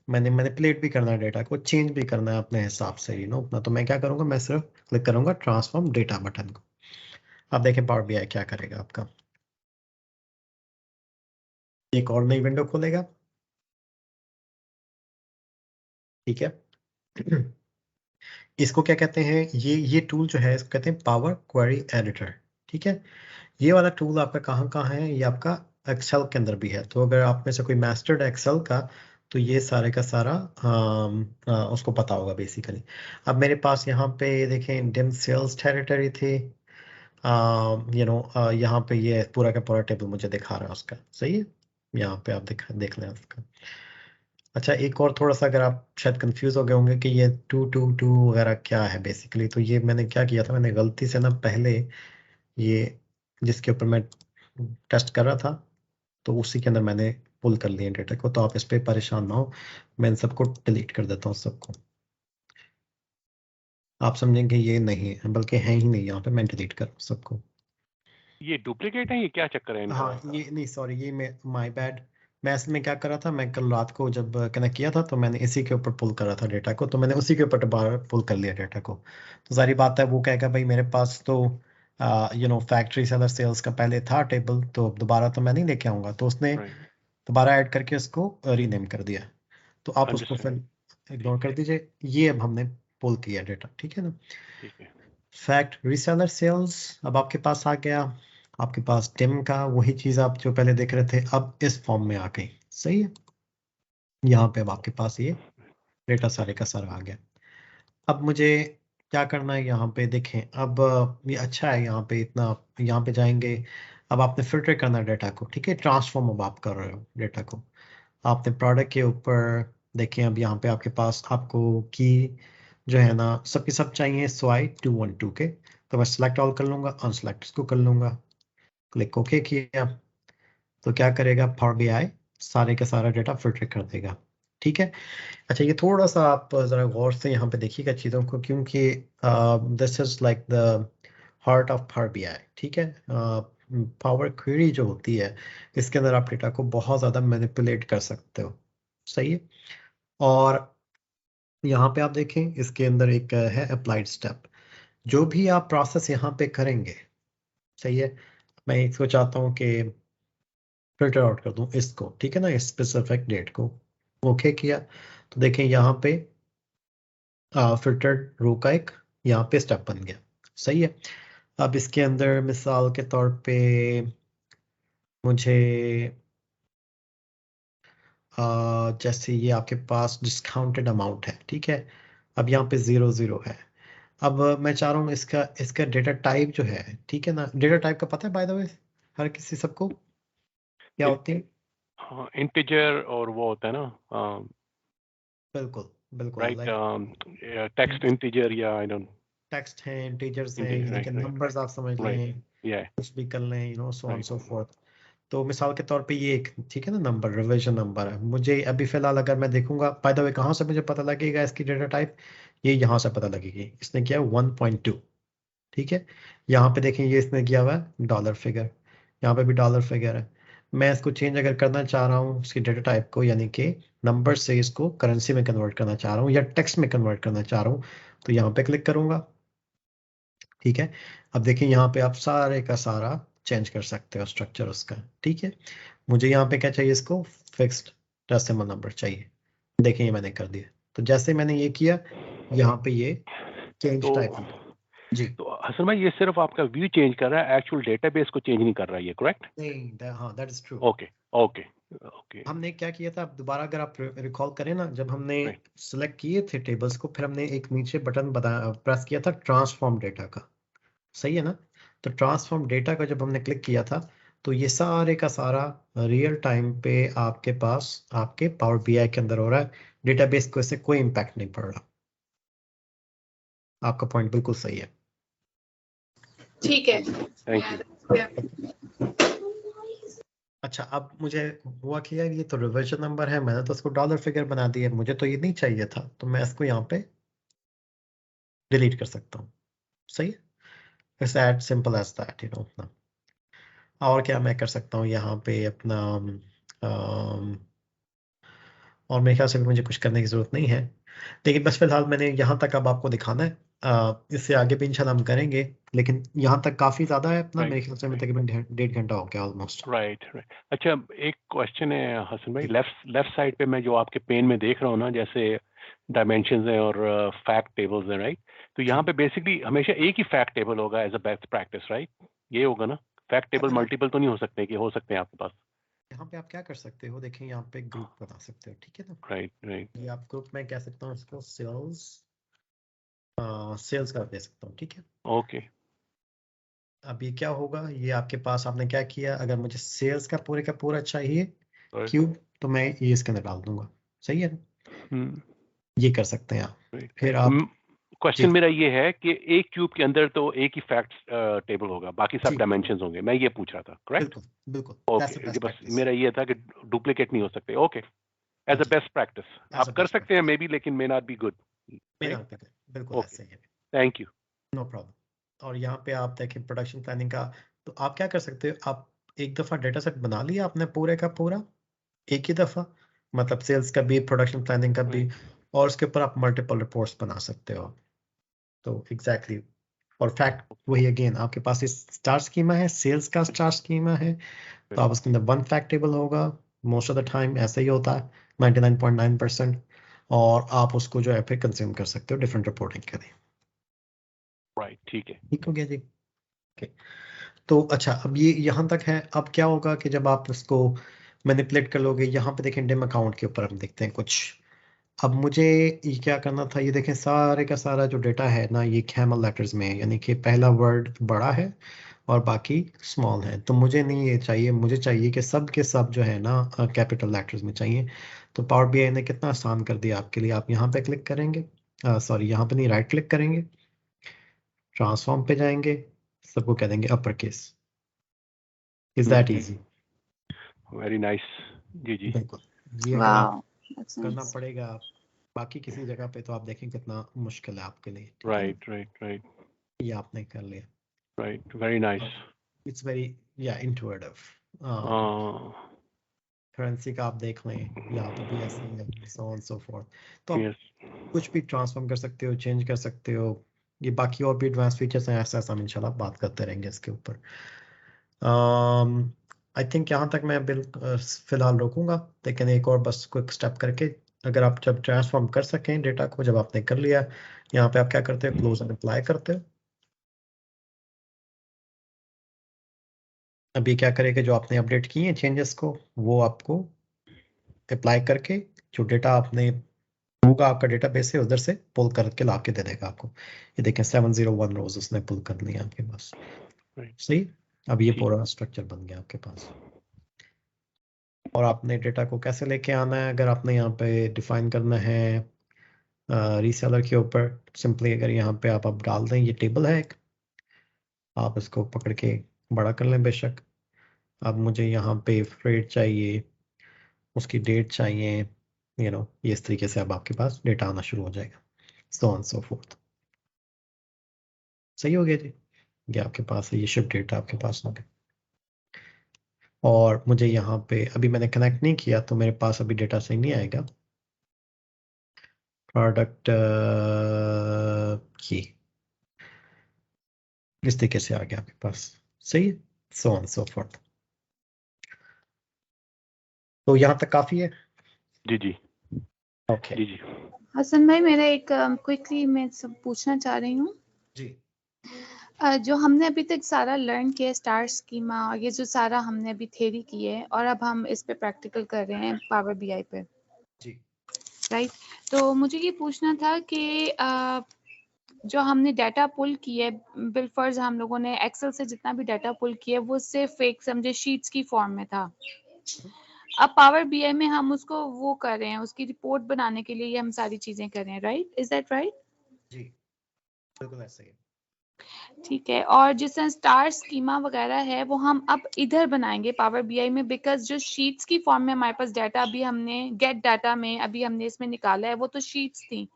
मैंने मैनिपुलेट भी करना है डेटा को, चेंज भी करना है अपने हिसाब से, यू नो अपना, तो मैं क्या करूंगा, मैं सिर्फ क्लिक करूंगा ट्रांसफॉर्म डेटा बटन को। अब देखें पावर BI क्या करेगा आपका, एक और नई विंडो खोलेगा, ठीक है। इसको क्या कहते हैं, ये टूल जो है इसको कहते हैं पावर क्वेरी एडिटर। ठीक है, ये वाला टूल आपका कहाँ कहाँ है, ये आपका एक्सेल के अंदर भी है। तो अगर आप में से कोई मास्टर्ड एक्सेल का, तो ये सारे का सारा उसको पता होगा बेसिकली। अब मेरे पास यहाँ पे देखें डिम सेल्स टेरिटरी थी, यहाँ पे ये पूरा का पूरा टेबल मुझे दिखा रहा है उसका। सही है, यहाँ पे आप देख लें उसका। अच्छा, एक और थोड़ा सा, अगर आप शायद कंफ्यूज हो गए होंगे कि ये 222 वगैरह क्या है बेसिकली, तो ये मैंने क्या किया था, मैंने गलती से ना पहले ये जिसके ऊपर मैं टेस्ट कर रहा था, तो उसी के अंदर मैंने पुल कर लिया डेटा को। तो आप इस पे परेशान ना हो, मैं इन सबको डिलीट कर देता हूँ सबको। आप समझेंगे ये नहीं है, बल्कि है ही नहीं, यहाँ पे मैं डिलीट कर सबको। ये डुप्लीकेट है, ये क्या चक्कर है इनका? हाँ, ये नहीं, सॉरी, ये माय बैड। मैं असल में क्या कर रहा था, मैं कल रात को जब कनेक्ट किया था तो मैंने इसी के ऊपर पुल कर रहा था डेटा को, तो मैंने उसी के ऊपर दोबारा पुल कर लिया डेटा को। तो सारी बात है, वो कहेगा भाई मेरे पास तो फैक्ट्री सेलर सेल्स का पहले था टेबल, तो दोबारा तो मैं नहीं लेके आऊंगा, तो उसने राइट, दोबारा ऐड करके उसको रीनेम कर दिया। तो आप उसको अंडरस्टैंड, फिर इग्नोर कर दीजिए, ये अब हमने पुल किया डेटा। ठीक है ना। ठीक है। फैक्ट रीसेलर सेल्स अब आपके पास आ गया, आपके पास टिम का वही चीज आप जो पहले देख रहे थे, अब इस फॉर्म में आ गई। सही है, यहाँ पे अब आपके पास ये डेटा सारे का सारा आ गया। अब मुझे क्या करना है, यहाँ पे देखें, अब ये अच्छा है, यहाँ पे इतना, यहाँ पे जाएंगे। अब आपने फिल्टर करना है डेटा को। ठीक है, ट्रांसफॉर्म अब आप कर रहे हो डेटा को। आपने प्रोडक्ट के ऊपर देखें, अब यहाँ पे आपके पास आपको की जो है ना सबके सब चाहिए SOI 212 के, तो मैं सिलेक्ट ऑल कर लूंगा, अनसेलेक्ट इसको कर लूंगा, क्लिक ओके किया, तो क्या करेगा, पावर BI सारे का सारा डेटा फिल्टर कर देगा। ठीक है। अच्छा, ये थोड़ा सा आप जरा गौर से यहाँ पे देखिएगा चीज़ों को, क्योंकि this is like the heart of power BI। ठीक है, पावर क्वेरी जो होती है, इसके अंदर आप डेटा को बहुत ज़्यादा मैनिपुलेट कर सकते हो। सही है। और यहाँ पे आप देखें, इसके अंदर एक है अप्लाइड स्टेप, जो भी आप प्रोसेस यहाँ पे करेंगे। सही है, मैं इसको चाहता हूँ कि फिल्टर आउट कर दूं इसको। ठीक है ना, इस स्पेसिफिक डेट को ओके किया, तो देखें यहाँ पे फिल्टर्ड रो का एक यहाँ पे स्टेप बन गया। सही है। अब इसके अंदर मिसाल के तौर पे मुझे जैसे ये आपके पास डिस्काउंटेड अमाउंट है। ठीक है, अब यहाँ पे 00 है। अब मैं चाह रहा हूँ इसका इसका डेटा टाइप जो है, ठीक है ना, डेटा टाइप का पता है बाय द वे हर किसी सबको क्या होती है? हाँ, इंटीजर और वो होता है ना, बिल्कुल बिल्कुल, राइट, लाइक टेक्स्ट इंटीजर या आई डोंट, टेक्स्ट हैं, इंटीजर्स हैं, इंटीजर, यानी कि राइट, राइट, नंबर्स आप समझ राइट, लें, या, कुछ भी कर लें, so on right, so forth. तो मिसाल के तौर पे ये एक, ठीक है ना, नंबर रिवीजन नंबर है, मुझे अभी फिलहाल अगर मैं देखूंगा, बाय द वे कहाँ से मुझे पता लगेगा इसकी डेटा टाइप, ये यहाँ से पता लगेगी। इसने किया 1.2। ठीक है, यहाँ पे देखें ये इसने किया हुआ है डॉलर फिगर, यहाँ पे भी डॉलर फिगर है। मैं इसको चेंज अगर करना चाह रहा हूँ इसकी डेटा टाइप को, यानी कि नंबर से इसको करेंसी में कन्वर्ट करना चाह रहा हूँ या टेक्स्ट में कन्वर्ट करना चाह रहा हूँ, तो यहाँ पे क्लिक करूंगा। ठीक है, अब देखिए यहाँ पे आप सारे का सारा चेंज कर सकते हो स्ट्रक्चर उसका। ठीक है, मुझे यहाँ पे क्या चाहिए, इसको फिक्स्ड डेसिमल नंबर चाहिए। देखिए ये मैंने कर दिया, तो जैसे मैंने ये किया, यहाँ पे ये चेंज तो टाइप। जी तो हसन भाई ये सिर्फ आपका व्यू चेंज कर रहा है, एक्चुअल डेटाबेस को चेंज नहीं कर रहा है, ये करेक्ट? नहीं, हाँ that is true. Okay, okay, okay, हमने क्या किया था, अब दोबारा अगर आप रिकॉल करें ना, जब हमने राइट, सिलेक्ट किए थे टेबल्स को, फिर हमने एक नीचे बटन प्रेस किया था ट्रांसफॉर्म डेटा का। सही है ना, तो ट्रांसफॉर्म डेटा का जब हमने क्लिक किया था, तो ये सारे का सारा रियल टाइम पे आपके पास आपके पावर BI के अंदर हो रहा है। डेटाबेस को इससे कोई इम्पैक्ट नहीं पड़ रहा। आपका पॉइंट बिल्कुल सही है। ठीक है। Thank you. अच्छा, अब मुझे हुआ कि यार ये तो रिवर्जन नंबर है, मैंने तो उसको डॉलर फिगर बना दिया, मुझे तो ये नहीं चाहिए था, तो मैं इसको यहाँ पे डिलीट कर सकता हूँ। सही है, it's as simple as that, अपना। और क्या मैं कर सकता हूँ यहाँ पे अपना, और मेरे ख्याल से भी मुझे कुछ करने की जरूरत नहीं है, लेकिन बस फिलहाल मैंने यहाँ तक अब आपको दिखाना है। इससे आगे भी इंशाल्लाह हम करेंगे, लेकिन यहाँ तक काफी ज्यादा है अपना, मेरे राइट, ख्याल से अभी तकरीबन 1.5 घंटा हो गया ऑलमोस्ट। Right, right. अच्छा, एक क्वेश्चन है हसन भाई, जी लेफ्ट साइड पे मैं जो आपके पेन में देख रहा हूँ ना, जैसे डायमेंशंस हैं और फैक्ट टेबल्स हैं, राइट? तो यहाँ पे बेसिकली हमेशा एक ही फैक्ट टेबल होगा as a best practice, right? ये होगा ना, फैक्ट टेबल अगर आप मल्टीपल तो नहीं हो सकते, कि हो सकते हैं आपके पास? यहाँ पे आप क्या कर सकते हो, देखिए यहाँ पे ग्रुप बना सकते हो, ठीक है ना? राइट राइट ये आप ग्रुप में कह सकता हूँ इसको सेल्स कर दे सकता हूँ, ठीक है? ओके अब ये क्या होगा, ये आपके पास आपने क्या किया, अगर मुझे सेल्स का पूरे पूरा चाहिए क्यूब, तो मैं ये इसके अंदर डाल दूंगा, सही है ना? ये कर सकते हैं आप। राइट। फिर आप क्वेश्चन जी मेरा ये है कि एक क्यूब के अंदर तो एक ही फैक्ट टेबल होगा, बाकी सब जी डायमेंशंस होंगे, मैं ये पूछ रहा था, करेक्ट? बिल्कुल बिल्कुल, ओके, दैट्स द ये बेस्ट बस प्रैक्टिस। मेरा ये था कि डुप्लीकेट नहीं हो सकते। ओके, एज अ जी बेस्ट प्रैक्टिस एज आप अ कर बेस्ट सकते हैं प्रैक्टिस, मे बी, लेकिन मे नॉट बी गुड, मेरा राइट? पे बिल्कुल ओके, ऐसे ही है, थैंक यू। No problem. और यहाँ पे आप देखें प्रोडक्शन प्लानिंग का, तो आप क्या कर सकते हो, आप एक दफ़ा डेटा सेट बना लिया आपने पूरे का पूरा एक ही दफ़ा, मतलब सेल्स का भी प्रोडक्शन प्लानिंग का भी, और उसके ऊपर आप मल्टीपल रिपोर्ट्स बना सकते हो। तो एग्जैक्टली और फैक्ट वही अगेन आपके पास इस स्टार स्कीमा है, सेल्स का स्टार स्कीमा है, तो आप उसके अंदर वन फैक्ट टेबल होगा, मोस्ट ऑफ द टाइम ऐसा ही होता है 99.9%, और आप उसको जो है फिर कंज्यूम कर सकते हो डिफरेंट रिपोर्टिंग के लिए। राइट, ठीक है। ठीक हो गया जी, ओके। तो अच्छा, अब ये यहाँ तक है। अब क्या होगा कि जब आप इसको मैनिपुलेट कर लोगे, यहाँ पे देखें डिम अकाउंट के ऊपर हम देखते हैं कुछ। अब मुझे ये क्या करना था, ये देखें सारे का सारा जो डेटा है ना, ये कैमल लेटर्स में है, यानी कि पहला वर्ड बड़ा है और बाकी स्मॉल है। तो मुझे नहीं ये चाहिए, मुझे चाहिए कि सब के सब जो है ना कैपिटल लेटर्स में चाहिए। तो पावर बीआई ने कितना आसान कर दिया आपके लिए, आप यहाँ पे क्लिक करेंगे, सॉरी यहाँ पे नहीं, राइट क्लिक करेंगे, ट्रांसफॉर्म पे जाएंगे, सबको कह देंगे upper case. Is that easy? Very nice. जी जी। बिल्कुल। ये अगर आप वाओ, दैट्स करना नाइस। पड़ेगा बाकी किसी जगह पे, तो आप देखें कितना मुश्किल है आपके लिए, ठीक है ना? राइट राइट राइट ये आपने कर लिया। Right, very nice. It's very या इंट्यूटिव। करेंसी का आप देख लें, यहाँ पे भी ऐसे ही है, so on so forth। तो आप यस, कुछ भी ट्रांसफॉर्म कर सकते हो, चेंज कर सकते हो। ये बाकी और भी एडवांस फीचर्स हैं, ऐसा हम इंशाल्लाह बात करते रहेंगे इसके ऊपर। आई थिंक यहाँ तक मैं फिलहाल रोकूंगा, लेकिन एक और बस क्विक स्टेप करके, अगर आप जब ट्रांसफॉर्म कर सकें डेटा को, जब आपने कर लिया, यहाँ पे आप क्या करते हो, क्लोज एंड अप्लाई करते हो। अभी क्या करेगा, जो आपने अपडेट किए हैं चेंजेस को, वो आपको अप्लाई करके जो डेटा आपने होगा आपका डेटाबेस से, उधर से पुल करके ला के दे देगा आपको। ये देखें 701 रोज उसने पुल कर लिया आपके पास, राइट, सही। अब ये ठीक। पूरा स्ट्रक्चर बन गया आपके पास। और आपने डेटा को कैसे लेके आना है, अगर आपने यहाँ पे डिफाइन करना है रीसेलर के ऊपर, सिंपली अगर यहाँ पे आप अब डाल दें, ये टेबल है एक, आप इसको पकड़ के बड़ा कर लें बेशक। अब मुझे यहाँ पे फ्रेड चाहिए, उसकी डेट चाहिए, ये इस तरीके से अब आपके पास डेटा आना शुरू हो जाएगा, सो ऑन सो फोर्थ। सही हो गया जी, ये आपके पास है, ये शिफ्ट डेटा आपके पास हो गया। और मुझे यहाँ पे अभी मैंने कनेक्ट नहीं किया, तो मेरे पास अभी डेटा सही नहीं आएगा। प्रोडक्ट की इस तरीके से आ गया आपके पास, सही है, सो ऑन सो फोर्थ। तो यहाँ तक काफी है। जी जी ओके जी जी। हसन भाई, मेरा एक क्विकली मैं सब पूछना चाह रही हूँ। जी जो हमने अभी तक सारा लर्न किया, स्टार स्कीमा, ये जो सारा हमने अभी थ्योरी की है, और अब हम इस पे प्रैक्टिकल कर रहे हैं पावर बीआई पे, जी राइट? तो मुझे ये पूछना था कि जो हमने डाटा पुल किया है, बिलफर्ज हम लोगों ने एक्सेल से जितना भी डाटा पुल किया है, वो सिर्फ एक समझे शीट्स की फॉर्म में था। अब पावर बीआई में हम उसको वो कर रहे हैं, उसकी रिपोर्ट बनाने के लिए ये हम सारी चीजें कर रहे हैं, राइट? Is that right? जी बिल्कुल ऐसे ही है। ठीक है। और जिस तरह स्टार स्कीमा वगैरह है, वो हम अब इधर बनाएंगे पावर बीआई में, बिकॉज जो शीट्स की फॉर्म में हमारे पास डाटा अभी हमने गेट डाटा में अभी हमने इसमें निकाला है, वो तो शीट्स थी,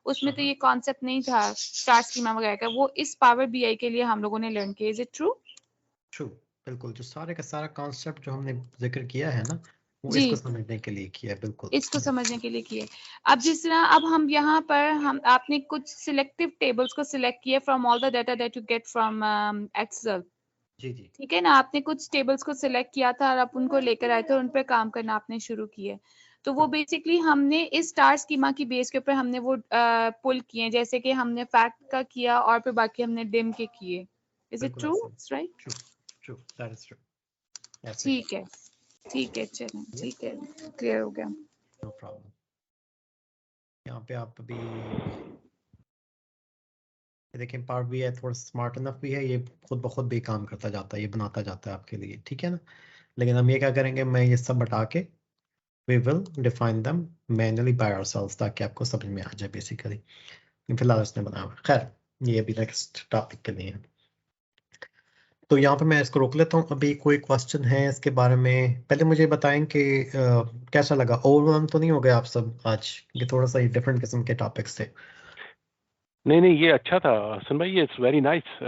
उसमें तो ये कॉन्सेप्ट नहीं था स्टार स्कीमा वगैरह का। वो इस पावर बीआई के लिए हम लोगों ने लर्न किया। Is it true? ट्रू, बिल्कुल, जो सारे का सारा कॉन्सेप्ट जो हमने जिक्र किया है ना, वो जी, इसको समझने के लिए किया है, बिल्कुल। इसको समझने के लिए किए। अब जिस तरह अब हम यहाँ पर हम आपने कुछ सिलेक्टिव टेबल्स को सिलेक्ट किए from all the data that you get from Excel, जी जी ठीक है ना? आपने कुछ टेबल्स को सिलेक्ट किया था और आप उनको लेकर आए थे और उन पर काम करना आपने शुरू किए। तो वो बेसिकली हमने इस स्टार स्कीमा की बेस के ऊपर हमने वो पुल किए, जैसे कि हमने फैक्ट का किया और फिर बाकी हमने डिम के किए। Is it true? Right, true, that is true. ठीक है, ठीक है, चलें, ठीक है, क्लियर हो गया। No problem. यहाँ पे आप अभी देखें, पार्ट भी है, थोड़ा स्मार्ट इनफ भी है, ये खुद ब खुद भी काम करता जाता है, ये बनाता जाता है आपके लिए, ठीक है ना। लेकिन हम ये क्या करेंगे, मैं ये सब हटा के we will define them manually by ourselves, ताकि आपको समझ में आ जाए बेसिकली। फिलहाल इसने बनाया हुआ है। खैर, ये अभी नेक्स्ट टॉपिक के लिए है। तो यहाँ पे मैं इसको रोक लेता हूँ। अभी कोई क्वेश्चन है इसके बारे में? पहले मुझे बताएं कि कैसा लगा, ओवरवेल्म तो नहीं हो गए आप सब आज? ये थोड़ा सा डिफरेंट किस्म के टॉपिक्स थे। नहीं, ये अच्छा था हसन भाई, ये इट्स वेरी नाइस।